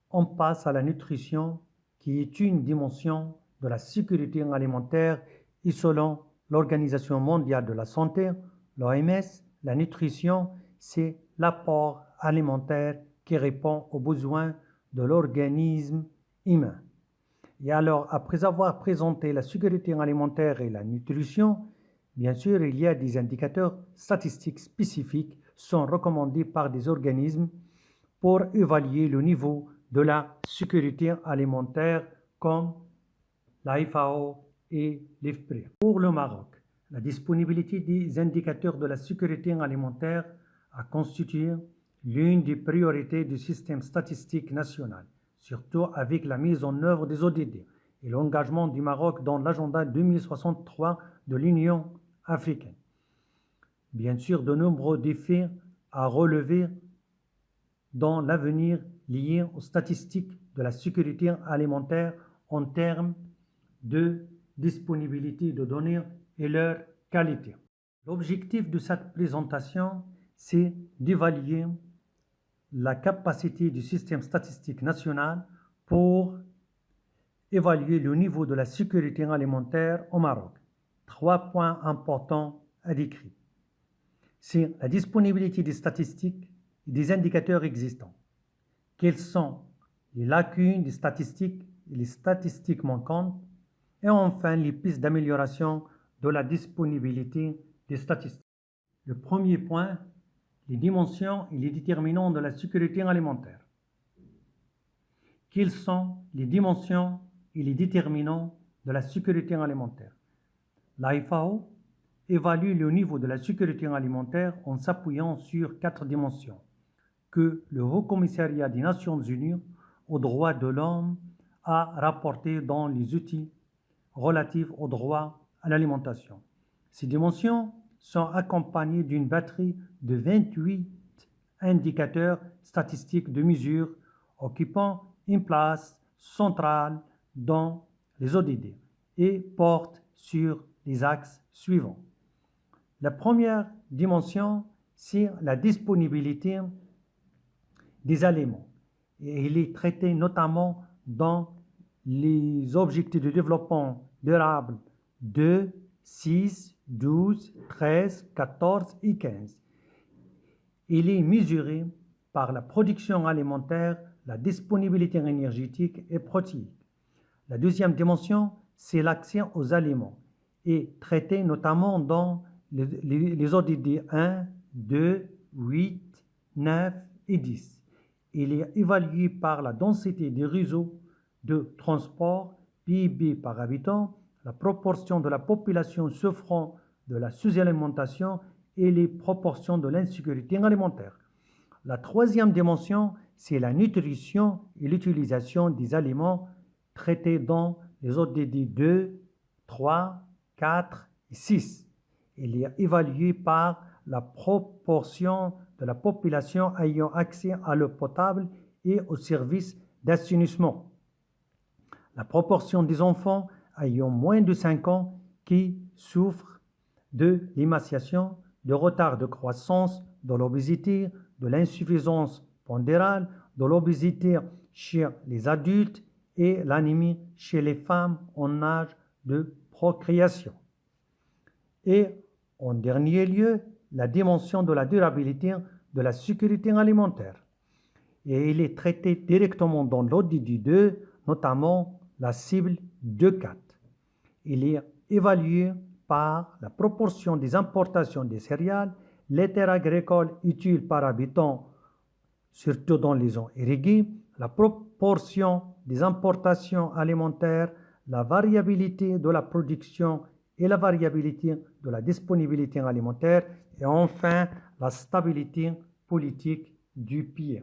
On passe à la nutrition, qui est une dimension de la sécurité alimentaire et selon l'Organisation mondiale de la santé, l'OMS, la nutrition, c'est l'apport alimentaire qui répond aux besoins de l'organisme humain. Et alors, après avoir présenté la sécurité alimentaire et la nutrition, bien sûr, il y a des indicateurs statistiques spécifiques sont recommandés par des organismes pour évaluer le niveau de la sécurité alimentaire comme la FAO et l'IFPRI. Pour le Maroc, la disponibilité des indicateurs de la sécurité alimentaire a constitué l'une des priorités du système statistique national, surtout avec la mise en œuvre des ODD et l'engagement du Maroc dans l'agenda 2063 de l'Union africaine. Bien sûr, de nombreux défis à relever dans l'avenir liés aux statistiques de la sécurité alimentaire en termes de disponibilité de données et leur qualité. L'objectif de cette présentation, c'est d'évaluer la capacité du système statistique national pour évaluer le niveau de la sécurité alimentaire au Maroc. 3 points importants à décrire. C'est la disponibilité des statistiques et des indicateurs existants. Quelles sont les lacunes des statistiques et les statistiques manquantes? Et enfin, les pistes d'amélioration de la disponibilité des statistiques. Le premier point, les dimensions et les déterminants de la sécurité alimentaire. Quelles sont les dimensions et les déterminants de la sécurité alimentaire? La FAO évalue le niveau de la sécurité alimentaire en s'appuyant sur 4 dimensions que le Haut Commissariat des Nations Unies aux droits de l'homme a rapportées dans les outils relatifs aux droits à l'alimentation. Ces dimensions sont accompagnées d'une batterie de 28 indicateurs statistiques de mesure occupant une place centrale dans les ODD et portent sur les axes suivants. La première dimension, c'est la disponibilité des aliments. Et il est traité notamment dans les objectifs de développement durable 2, 6, 12, 13, 14 et 15. Il est mesuré par la production alimentaire, la disponibilité énergétique et protéique. La deuxième dimension, c'est l'accès aux aliments et traité notamment dans les ODD 1, 2, 8, 9 et 10. Il est évalué par la densité des réseaux de transport, PIB par habitant, la proportion de la population souffrant de la sous-alimentation et les proportions de l'insécurité alimentaire. La troisième dimension, c'est la nutrition et l'utilisation des aliments traités dans les ODD 2, 3, 4 et 6. Il est évalué par la proportion de la population ayant accès à l'eau potable et aux services d'assainissement. La proportion des enfants ayant moins de 5 ans qui souffrent de l'émaciation, de retard de croissance, de l'obésité, de l'insuffisance pondérale, de l'obésité chez les adultes et l'anémie chez les femmes en âge de procréation. Et en dernier lieu, la dimension de la durabilité de la sécurité alimentaire. Et il est traité directement dans l'ODD 2, notamment la cible 2.4. Il est évalué par la proportion des importations des céréales, les terres agricoles utiles par habitant, surtout dans les zones irriguées, la proportion des importations alimentaires, la variabilité de la production et la variabilité de la disponibilité alimentaire et enfin la stabilité politique du pays.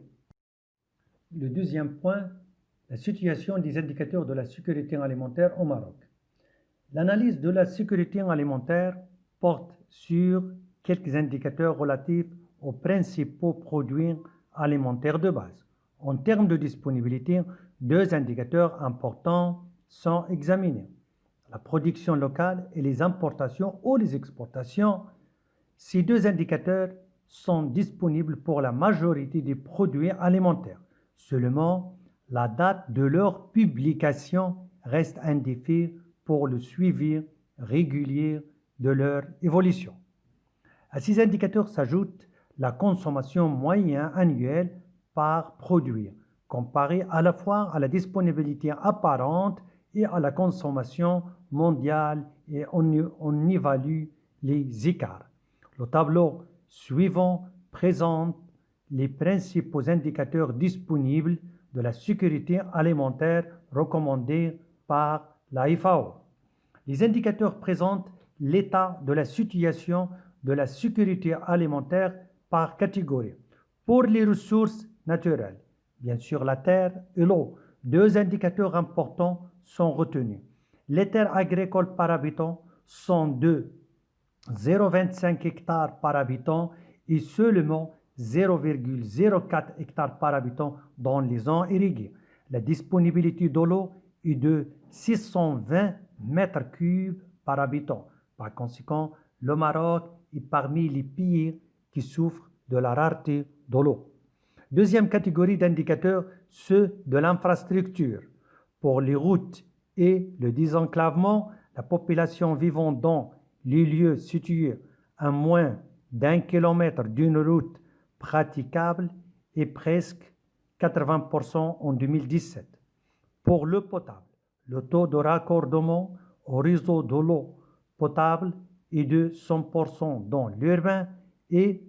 Le deuxième point, la situation des indicateurs de la sécurité alimentaire au Maroc. L'analyse de la sécurité alimentaire porte sur quelques indicateurs relatifs aux principaux produits alimentaires de base. En termes de disponibilité, 2 indicateurs importants sont examinés. La production locale et les importations ou les exportations. Ces 2 indicateurs sont disponibles pour la majorité des produits alimentaires. Seulement, la date de leur publication reste indéfinie pour le suivi régulier de leur évolution. À ces indicateurs s'ajoute la consommation moyenne annuelle par produit, comparée à la fois à la disponibilité apparente et à la consommation mondiale et on évalue les écarts. Le tableau suivant présente les principaux indicateurs disponibles de la sécurité alimentaire recommandés par la FAO. Les indicateurs présentent l'état de la situation de la sécurité alimentaire par catégorie. Pour les ressources naturelles, bien sûr la terre et l'eau, 2 indicateurs importants sont retenus. Les terres agricoles par habitant sont de 0,25 hectares par habitant et seulement 0,04 hectares par habitant dans les zones irriguées. La disponibilité de l'eau est de 620 mètres cubes par habitant. Par conséquent, le Maroc est parmi les pays qui souffrent de la rareté de l'eau. Deuxième catégorie d'indicateurs, ceux de l'infrastructure. Pour les routes et le désenclavement, La population vivant dans les lieux situés à moins d'1 kilomètre d'une route praticable est presque 80% en 2017. Pour l'eau potable, le taux de raccordement au réseau de l'eau potable est de 100% dans l'urbain et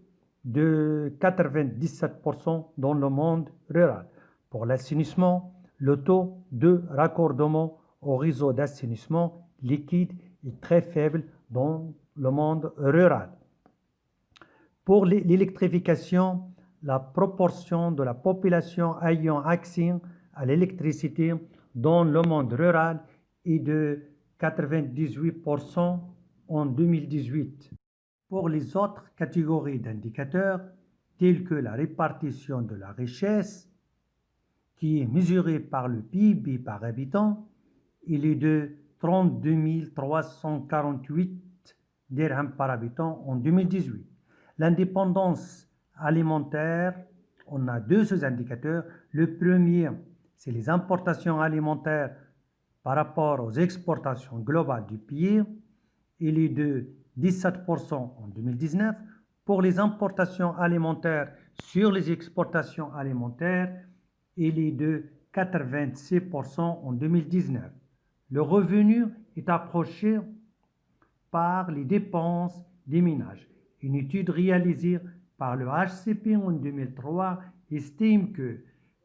de 97% dans le monde rural. Pour l'assainissement, le taux de raccordement au réseau d'assainissement liquide est très faible dans le monde rural. Pour l'électrification, la proportion de la population ayant accès à l'électricité dans le monde rural est de 98% en 2018. Pour les autres catégories d'indicateurs, tels que la répartition de la richesse, qui est mesurée par le PIB par habitant, il est de 32 348 dirhams par habitant en 2018. L'indépendance alimentaire, on a deux sous-indicateurs. Le premier, c'est les importations alimentaires par rapport aux exportations globales du pays. Il est de 17% en 2019. Pour les importations alimentaires sur les exportations alimentaires, il est de 86% en 2019. Le revenu est approché par les dépenses des ménages. Une étude réalisée par le HCP en 2003 estime que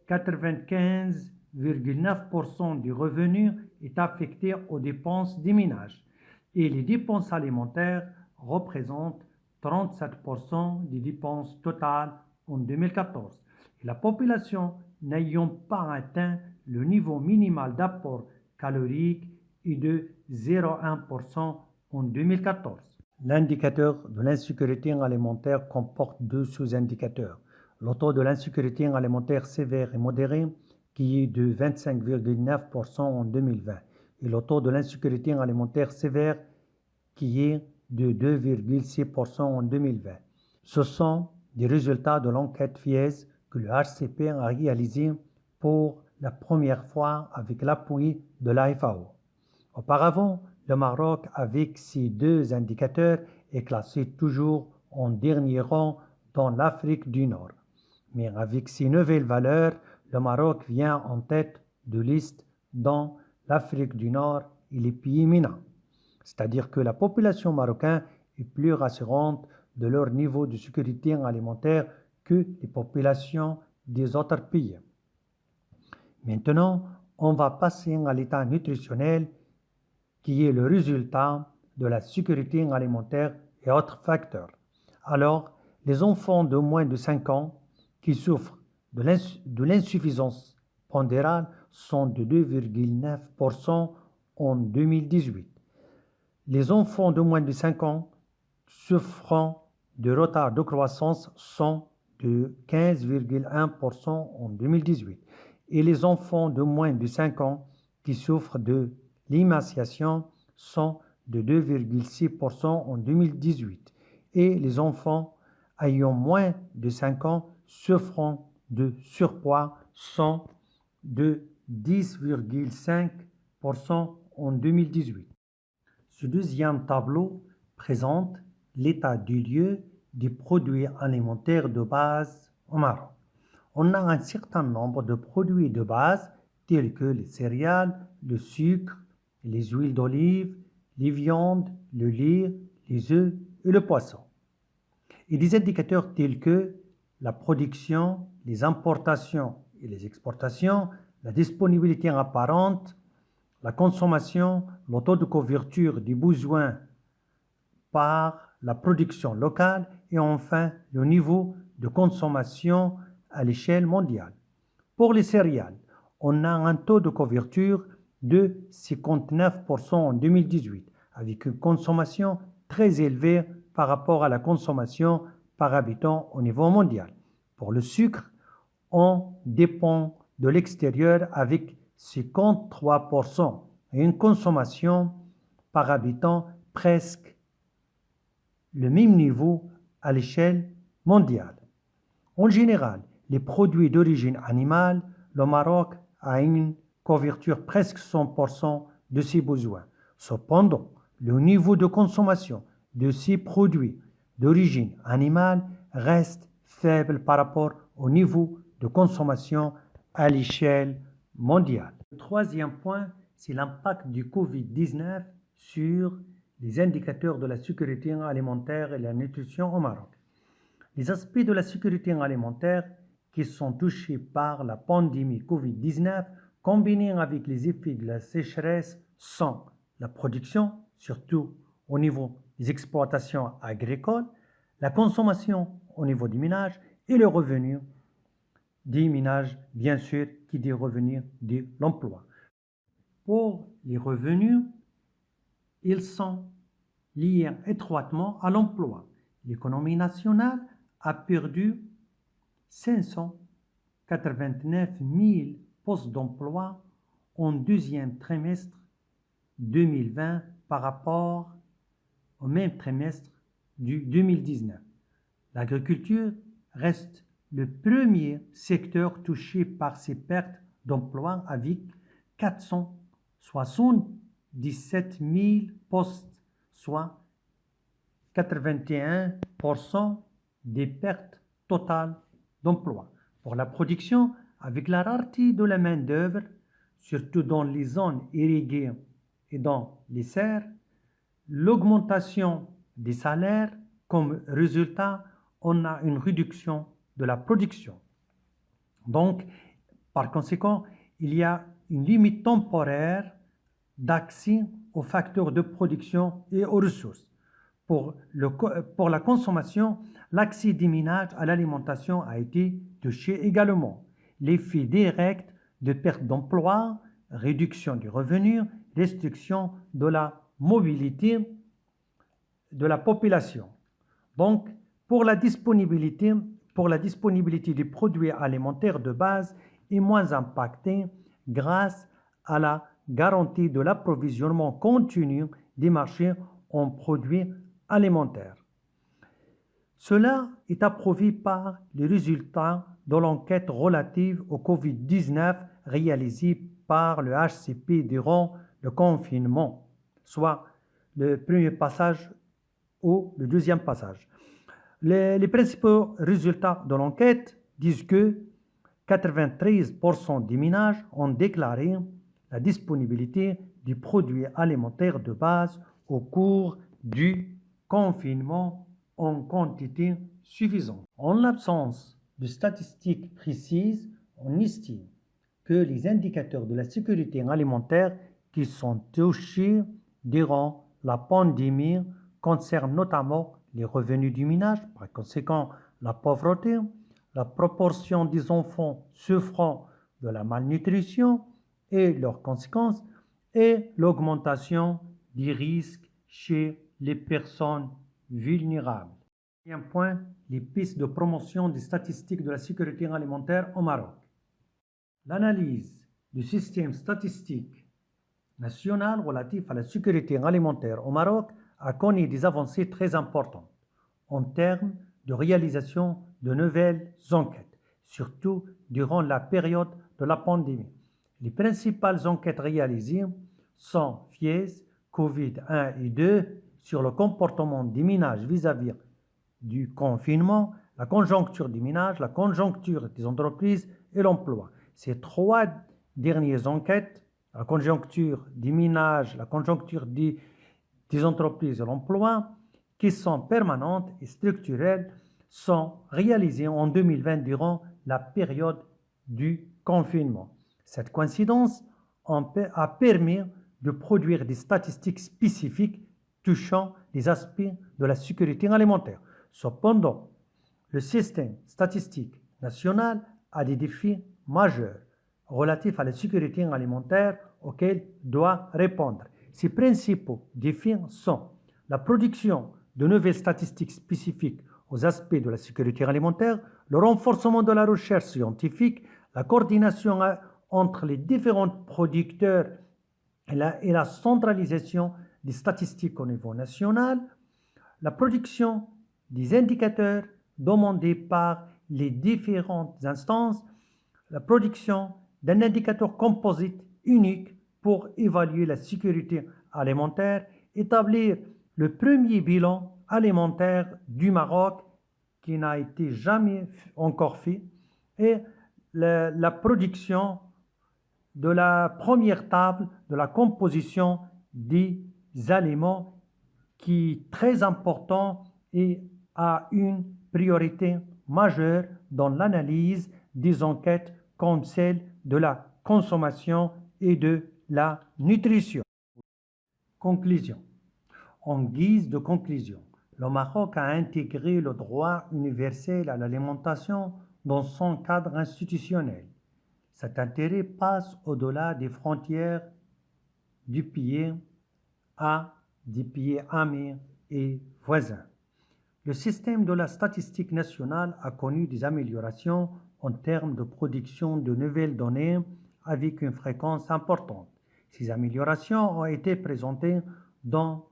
95,9% du revenu est affecté aux dépenses des ménages et les dépenses alimentaires représentent 37% des dépenses totales en 2014. Et la population n'ayant pas atteint le niveau minimal d'apport calorique est de 0,1% en 2014. L'indicateur de l'insécurité alimentaire comporte deux sous-indicateurs. Le taux de l'insécurité alimentaire sévère et modéré qui est de 25,9% en 2020 et le taux de l'insécurité alimentaire sévère qui est de 2,6% en 2020. Ce sont des résultats de l'enquête FIES que le HCP a réalisé pour la première fois avec l'appui de la FAO. Auparavant, le Maroc, avec ces deux indicateurs, est classé toujours en dernier rang dans l'Afrique du Nord. Mais avec ces nouvelles valeurs, le Maroc vient en tête de liste dans l'Afrique du Nord et les pays MENA. C'est-à-dire que la population marocaine est plus rassurante de leur niveau de sécurité alimentaire que les populations des autres pays. Maintenant, on va passer à l'état nutritionnel qui est le résultat de la sécurité alimentaire et autres facteurs. Alors, les enfants de moins de 5 ans qui souffrent de l'insuffisance pondérale sont de 2,9% en 2018. Les enfants de moins de 5 ans souffrant de retard de croissance sont de 15,1% en 2018. Et les enfants de moins de 5 ans qui souffrent de l'émaciation sont de 2,6% en 2018. Et les enfants ayant moins de 5 ans souffrant de surpoids sont de 10,5% en 2018. Ce deuxième tableau présente l'état du lieu des produits alimentaires de base au Maroc. On a un certain nombre de produits de base tels que les céréales, le sucre, les huiles d'olive, les viandes, le lait, les œufs et le poisson. Et des indicateurs tels que la production, les importations et les exportations, la disponibilité apparente, la consommation, le taux de couverture des besoins par la production locale et enfin le niveau de consommation à l'échelle mondiale. Pour les céréales, on a un taux de couverture de 59% en 2018, avec une consommation très élevée par rapport à la consommation par habitant au niveau mondial. Pour le sucre, on dépend de l'extérieur avec 53% et une consommation par habitant presque le même niveau à l'échelle mondiale. En général, les produits d'origine animale, le Maroc a une couverture presque 100% de ses besoins. Cependant, le niveau de consommation de ces produits d'origine animale reste faible par rapport au niveau de consommation à l'échelle mondiale. Le troisième point, c'est l'impact du Covid-19 sur les indicateurs de la sécurité alimentaire et la nutrition au Maroc. Les aspects de la sécurité alimentaire qui sont touchés par la pandémie Covid-19, combinés avec les effets de la sécheresse, sont la production, surtout au niveau des exploitations agricoles, la consommation au niveau des ménages et le revenu des ménages, bien sûr, qui dit revenus de l'emploi. Pour les revenus, ils sont liés étroitement à l'emploi. L'économie nationale a perdu 589 000 postes d'emploi en deuxième trimestre 2020 par rapport au même trimestre du 2019. L'agriculture reste le premier secteur touché par ces pertes d'emploi avec 477 000 postes, soit 81% des pertes totales d'emploi. Pour la production, avec la rareté de la main-d'œuvre, surtout dans les zones irriguées et dans les serres, l'augmentation des salaires, comme résultat, on a une réduction de la production. Donc, par conséquent, il y a une limite temporaire d'accès aux facteurs de production et aux ressources. Pour la consommation, l'accès des ménages à l'alimentation a été touché également. L'effet direct de perte d'emploi, réduction du revenu, restriction de la mobilité de la population. Donc, pour la disponibilité des produits alimentaires de base est moins impactée grâce à la garantie de l'approvisionnement continu des marchés en produits alimentaires. Cela est approuvé par les résultats de l'enquête relative au Covid-19 réalisée par le HCP durant le confinement, soit le premier passage ou le deuxième passage. Les principaux résultats de l'enquête disent que 93% des ménages ont déclaré la disponibilité des produits alimentaires de base au cours du confinement en quantité suffisante. En l'absence de statistiques précises, on estime que les indicateurs de la sécurité alimentaire qui sont touchés durant la pandémie concernent notamment les revenus du ménage, par conséquent la pauvreté, la proportion des enfants souffrant de la malnutrition et leurs conséquences, et l'augmentation des risques chez les personnes vulnérables. Deuxième point, les pistes de promotion des statistiques de la sécurité alimentaire au Maroc. L'analyse du système statistique national relatif à la sécurité alimentaire au Maroc a connu des avancées très importantes en termes de réalisation de nouvelles enquêtes, surtout durant la période de la pandémie. Les principales enquêtes réalisées sont FIES, COVID-1 et 2 sur le comportement des ménages vis-à-vis du confinement, la conjoncture des ménages, la conjoncture des entreprises et l'emploi. Ces trois dernières enquêtes, la conjoncture des ménages, la conjoncture des entreprises et l'emploi, qui sont permanentes et structurelles, sont réalisées en 2020 durant la période du confinement. Cette coïncidence a permis de produire des statistiques spécifiques touchant les aspects de la sécurité alimentaire. Cependant, le système statistique national a des défis majeurs relatifs à la sécurité alimentaire auxquels il doit répondre. Ces principaux défis sont la production de nouvelles statistiques spécifiques aux aspects de la sécurité alimentaire, le renforcement de la recherche scientifique, la coordination entre les différents producteurs et la centralisation des statistiques au niveau national, la production des indicateurs demandés par les différentes instances, la production d'un indicateur composite unique pour évaluer la sécurité alimentaire, établir le premier bilan alimentaire du Maroc qui n'a été jamais encore fait et la production de la première table de la composition des aliments qui est très important et a une priorité majeure dans l'analyse des enquêtes comme celle de la consommation et de la nutrition. Conclusion. En guise de conclusion, le Maroc a intégré le droit universel à l'alimentation dans son cadre institutionnel. Cet intérêt passe au-delà des frontières du pays à des pays amis et voisins. Le système de la statistique nationale a connu des améliorations en termes de production de nouvelles données avec une fréquence importante. Ces améliorations ont été présentées dans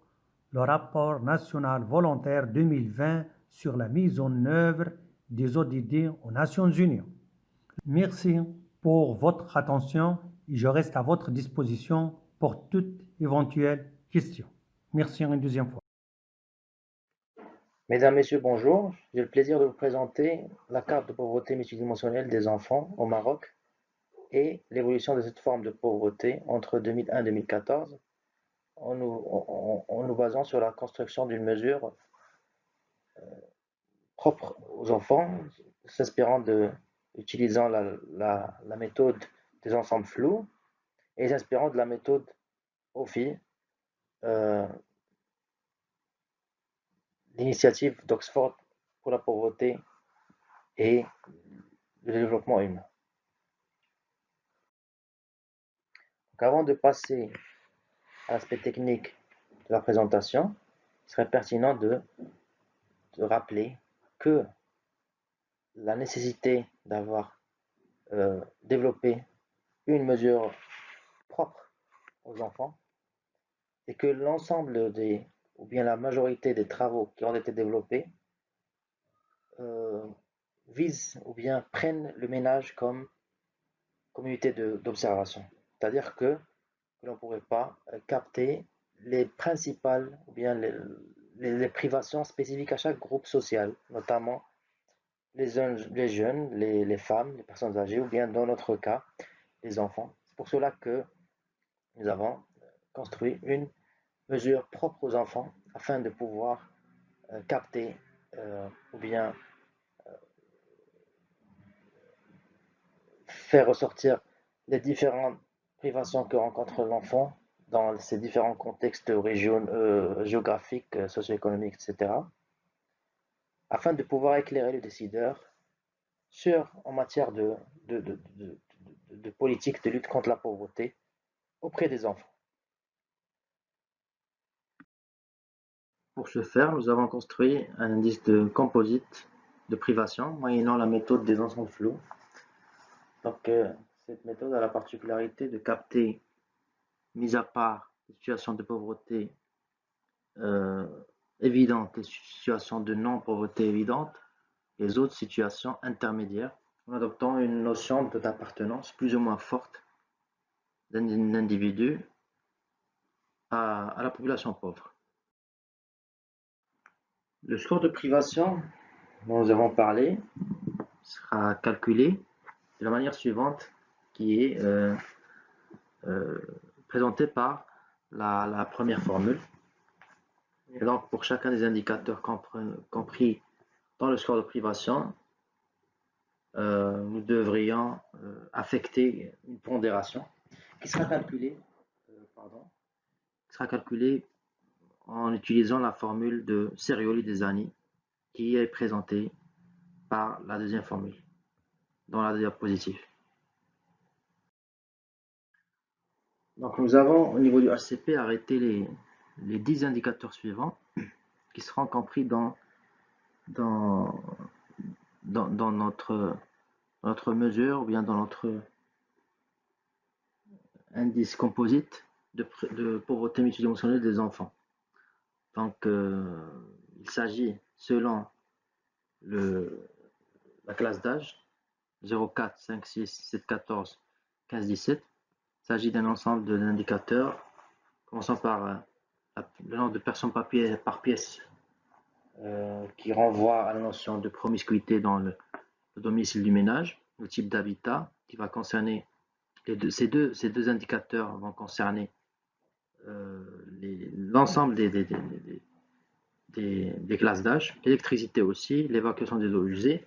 le rapport national volontaire 2020 sur la mise en œuvre des ODD aux Nations Unies. Merci pour votre attention et je reste à votre disposition pour toute éventuelle question. Merci une deuxième fois.
Mesdames, Messieurs, bonjour. J'ai le plaisir de vous présenter la carte de pauvreté multidimensionnelle des enfants au Maroc et l'évolution de cette forme de pauvreté entre 2001 et 2014 en nous basant sur la construction d'une mesure propre aux enfants, utilisant la méthode des ensembles flous et s'inspirant de la méthode OFI, l'initiative d'Oxford pour la pauvreté et le développement humain. Donc avant de passer à l'aspect technique de la présentation, il serait pertinent de rappeler que la nécessité d'avoir développé une mesure propre aux enfants et que l'ensemble ou bien la majorité des travaux qui ont été développés visent ou bien prennent le ménage comme communauté d'observation. C'est-à-dire que l'on ne pourrait pas capter les principales ou bien les privations spécifiques à chaque groupe social, notamment les jeunes, les femmes, les personnes âgées ou bien dans notre cas, les enfants. C'est pour cela que nous avons construit une mesure propre aux enfants afin de pouvoir capter ou bien faire ressortir les différentes privations que rencontre l'enfant dans ces différents contextes géographiques, socio-économiques, etc., afin de pouvoir éclairer le décideur en matière de politique de lutte contre la pauvreté auprès des enfants. Pour ce faire, nous avons construit un indice de composite de privation moyennant la méthode des ensembles flous. Donc, cette méthode a la particularité de capter, mis à part les situations de pauvreté évidentes, les situations de non-pauvreté évidentes, les autres situations intermédiaires, en adoptant une notion d'appartenance plus ou moins forte d'un individu à la population pauvre. Le score de privation dont nous avons parlé sera calculé de la manière suivante qui est présentée par la première formule. Et donc pour chacun des indicateurs compris dans le score de privation, nous devrions affecter une pondération qui sera calculée en utilisant la formule de Serioli-Desani qui est présentée par la deuxième formule dans la diapositive. Donc nous avons au niveau du HCP arrêté les 10 indicateurs suivants qui seront compris dans notre mesure ou bien dans notre indice composite de pauvreté multidimensionnelle des enfants. Donc il s'agit selon la classe d'âge 0, 4, 5, 6, 7, 14, 15, 17. Il s'agit d'un ensemble d'indicateurs Commençons par le nombre de personnes par pièce qui renvoie à la notion de promiscuité dans le domicile du ménage, le type d'habitat qui va concerner ces deux indicateurs vont concerner l'ensemble des classes d'âge, l'électricité aussi, l'évacuation des eaux usées,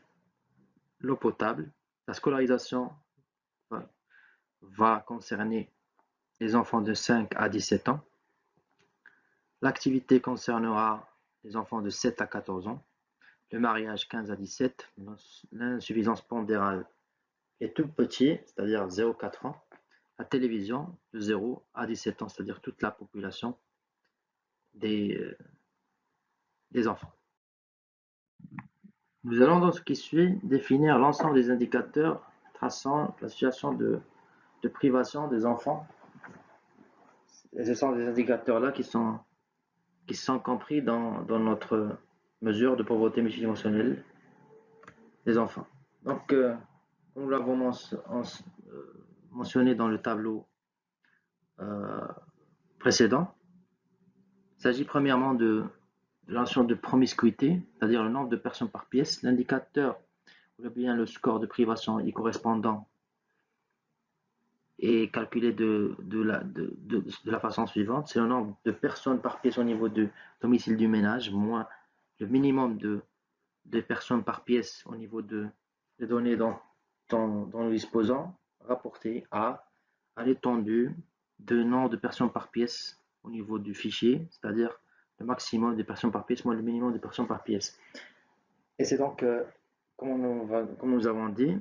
l'eau potable, la scolarisation va concerner les enfants de 5 à 17 ans, l'activité concernera les enfants de 7 à 14 ans, le mariage 15 à 17, l'insuffisance pondérale est tout petit, c'est-à-dire 0,4 ans, la télévision de 0 à 17 ans, c'est-à-dire toute la population des enfants. Nous allons dans ce qui suit définir l'ensemble des indicateurs traçant la situation de privation des enfants. Et ce sont des indicateurs-là qui sont compris dans notre mesure de pauvreté multidimensionnelle des enfants. Donc, comme nous l'avons mentionné dans le tableau précédent, il s'agit premièrement de la notion de promiscuité, c'est-à-dire le nombre de personnes par pièce. L'indicateur, ou bien le score de privation y correspondant, est calculé de la façon suivante. C'est le nombre de personnes par pièce au niveau du domicile du ménage, moins le minimum de personnes par pièce au niveau des données dont nous disposons, rapporté à l'étendue de nombre de personnes par pièce au niveau du fichier, c'est-à-dire le maximum de personnes par pièce moins le minimum de personnes par pièce. Et c'est donc, comme nous avons dit,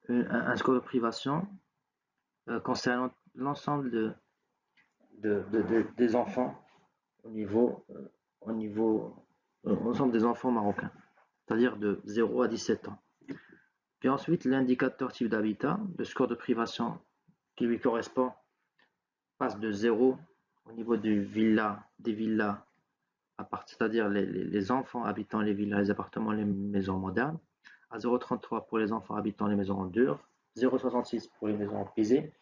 un score de privation concernant l'ensemble des enfants l'ensemble des enfants marocains, c'est-à-dire de 0 à 17 ans. Puis ensuite, l'indicateur type d'habitat, le score de privation qui lui correspond, passe de 0 au niveau des villas, c'est-à-dire les enfants habitant les villas, les appartements, les maisons modernes, à 0,33 pour les enfants habitant les maisons en dur, 0,66 pour les maisons en pisé,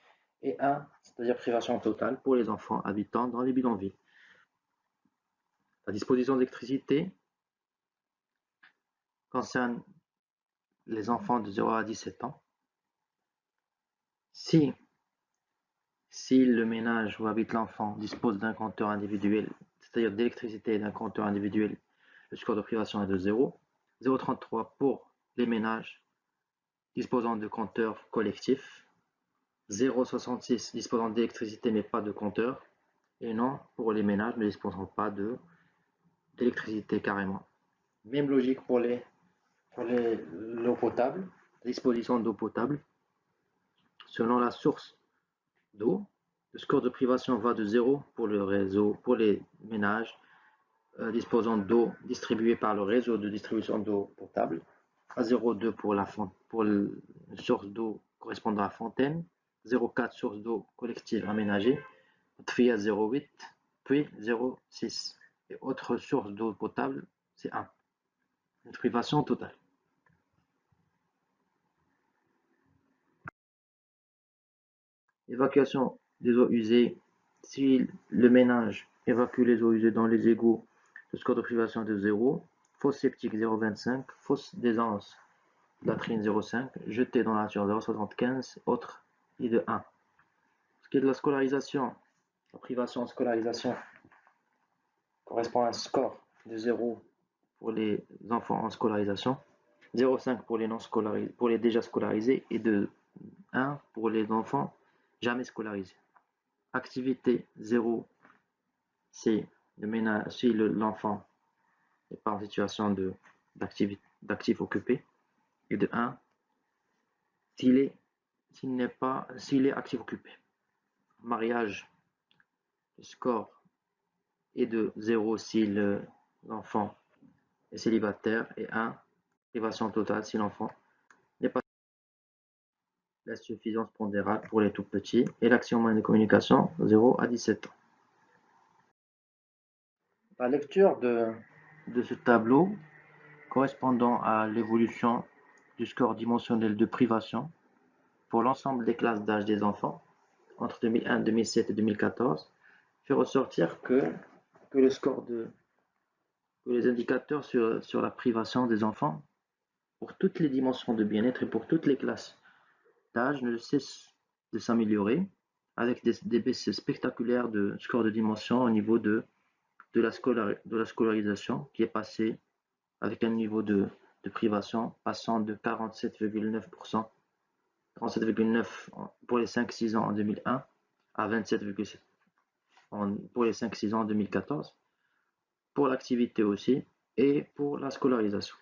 et 1, c'est-à-dire privation totale pour les enfants habitant dans les bidonvilles. La disposition d'électricité concerne les enfants de 0 à 17 ans. Si le ménage où habite l'enfant dispose d'un compteur individuel, c'est-à-dire d'électricité et d'un compteur individuel, le score de privation est de 0. 0,33 pour les ménages disposant de compteurs collectifs. 0,66 disposant d'électricité mais pas de compteur. Et non pour les ménages ne disposant pas d'électricité carrément. Même logique pour l'eau potable, disposition d'eau potable. Selon la source d'eau, le score de privation va de 0 pour le réseau, pour les ménages disposant d'eau distribuée par le réseau de distribution d'eau potable, à 0,2 pour une source d'eau correspondant à la fontaine, 0,4 source d'eau collective aménagée, puis à 0,8, puis 0,6. Et autre source d'eau potable, c'est 1. Une privation totale. Évacuation des eaux usées. Si le ménage évacue les eaux usées dans les égouts, le score de privation est de 0. Fosse septique 0,25. Fosse d'aisance latrine 0,5. Jeté dans la nature 0,75. Autre est de 1. Ce qui est de la scolarisation, la privation en scolarisation correspond à un score de 0 pour les enfants en scolarisation, 0,5 pour les non scolarisés, pour les déjà scolarisés, et de 1 pour les enfants jamais scolarisés. Activité 0, si l'enfant n'est pas en situation d'actif occupé, et de 1 s'il est actif occupé. Mariage, le score est de 0 si l'enfant est célibataire, et 1, privation totale si l'enfant n'est pas. La suffisance pondérale pour les tout petits et l'action moyenne de communication 0 à 17 ans. La lecture de ce tableau correspondant à l'évolution du score dimensionnel de privation pour l'ensemble des classes d'âge des enfants entre 2001, 2007 et 2014 fait ressortir que le score que les indicateurs sur la privation des enfants, pour toutes les dimensions de bien-être et pour toutes les classes d'âge, ne cessent de s'améliorer, avec des baisses spectaculaires de score de dimension au niveau de la scolarisation, qui est passé avec un niveau de privation passant de 47,9% 47,9 pour les 5-6 ans en 2001 à 27,7 pour les 5-6 ans en 2014, pour l'activité aussi et pour la scolarisation.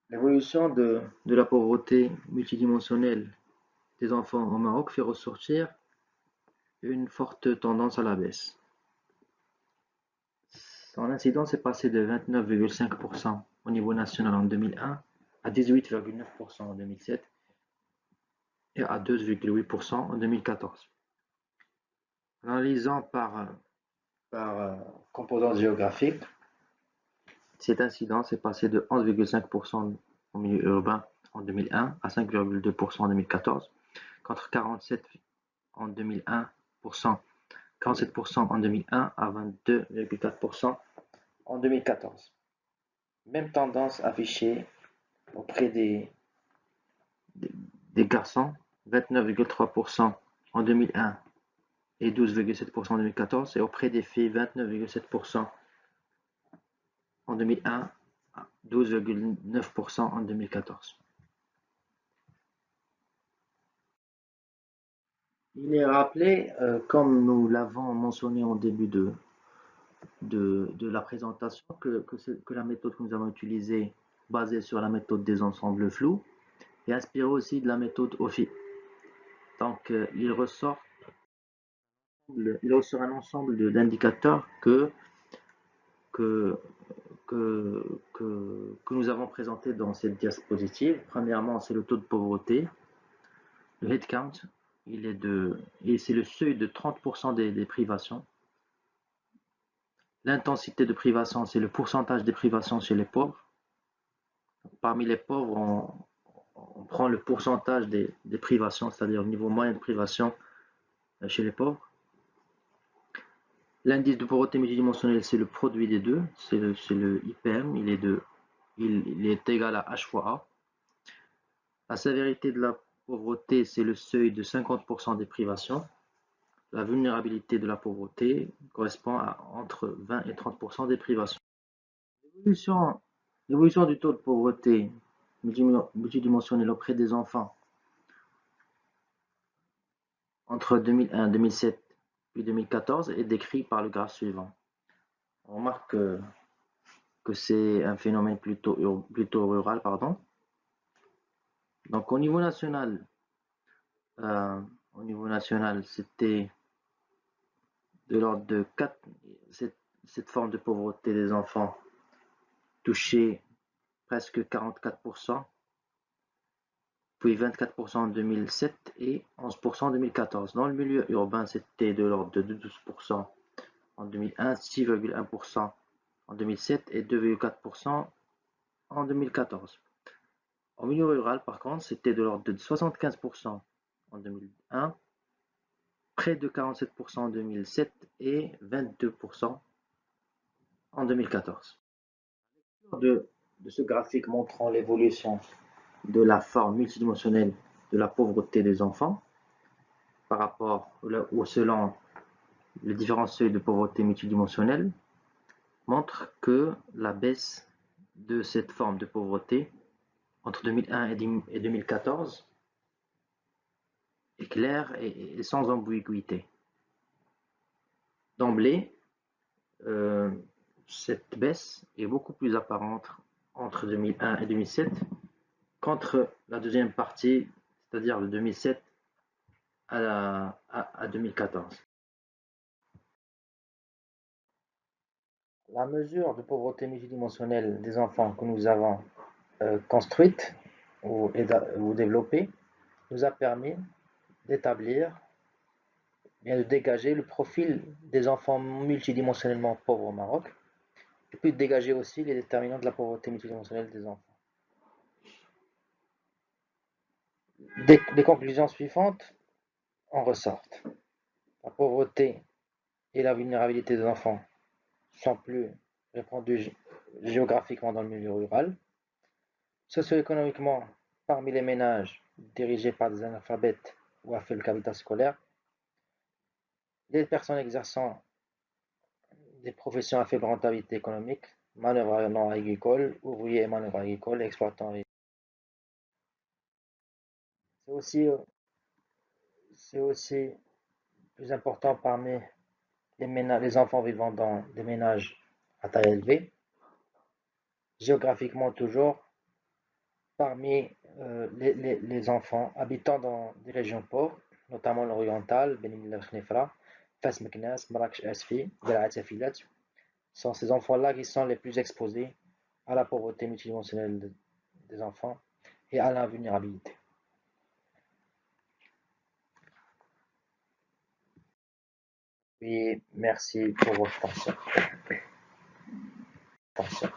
L'évolution de la pauvreté multidimensionnelle des enfants au Maroc fait ressortir une forte tendance à la baisse. Son incidence est passée de 29,5% au niveau national en 2001 à 18,9% en 2007 et à 2,8% en 2014. Analysant par composante géographique, cette incidence est passée de 11,5% au milieu urbain en 2001 à 5,2% en 2014, contre 47% en 2001 à 22,4% en 2014. Même tendance affichée auprès des garçons, 29,3% en 2001 et 12,7% en 2014, et auprès des filles, 29,7% en 2001 à 12,9% en 2014. Il est rappelé, comme nous l'avons mentionné au début de la présentation, que la méthode que nous avons utilisée, basée sur la méthode des ensembles flous, est inspirée aussi de la méthode OFI. Donc, il ressort un ensemble d'indicateurs que nous avons présentés dans cette diapositive. Premièrement, c'est le taux de pauvreté, le headcount, c'est le seuil de 30% des privations. L'intensité de privation, c'est le pourcentage des privations chez les pauvres. Parmi les pauvres, on prend le pourcentage des privations, c'est-à-dire le niveau moyen de privation chez les pauvres. L'indice de pauvreté multidimensionnelle, c'est le produit des deux, c'est le IPM, il est égal à H fois A. La sévérité de la pauvreté, c'est le seuil de 50% des privations. La vulnérabilité de la pauvreté correspond à entre 20 et 30% des privations. L'évolution du taux de pauvreté multidimensionnel auprès des enfants entre 2001, 2007 puis 2014 est décrit par le graphe suivant. On remarque que c'est un phénomène plutôt rural, pardon. Donc au niveau national, c'était de l'ordre de 4, cette forme de pauvreté des enfants touchait presque 44%, puis 24% en 2007 et 11% en 2014. Dans le milieu urbain, c'était de l'ordre de 12% en 2001, 6,1% en 2007 et 2,4% en 2014. En milieu rural, par contre, c'était de l'ordre de 75% en 2001, près de 47% en 2007 et 22% en 2014. De ce graphique montrant l'évolution de la forme multidimensionnelle de la pauvreté des enfants par rapport ou selon les différents seuils de pauvreté multidimensionnelle montre que la baisse de cette forme de pauvreté entre 2001 et 2014 est claire et sans ambiguïté. D'emblée, cette baisse est beaucoup plus apparente entre 2001 et 2007 qu'entre la deuxième partie, c'est-à-dire de 2007 à 2014. La mesure de pauvreté multidimensionnelle des enfants que nous avons construite ou développée nous a permis d'établir, de dégager le profil des enfants multidimensionnellement pauvres au Maroc, et puis de dégager aussi les déterminants de la pauvreté multidimensionnelle des enfants. Des conclusions suivantes en ressortent. La pauvreté et la vulnérabilité des enfants sont plus répandues géographiquement dans le milieu rural. Socio-économiquement, parmi les ménages dirigés par des analphabètes ou à faible capital scolaire, les personnes exerçant des professions à faible rentabilité économique, manœuvres non agricoles, ouvriers et manœuvres agricoles, exploitants agricoles. C'est aussi plus important parmi les enfants vivant dans des ménages à taille élevée, géographiquement toujours, parmi les enfants habitant dans des régions pauvres, notamment l'oriental, Beni Khnifra, Fas Meknes, Marrakech Asfi, Deraat Safilat, sont ces enfants-là qui sont les plus exposés à la pauvreté multidimensionnelle des enfants et à la vulnérabilité. Oui, merci pour votre attention.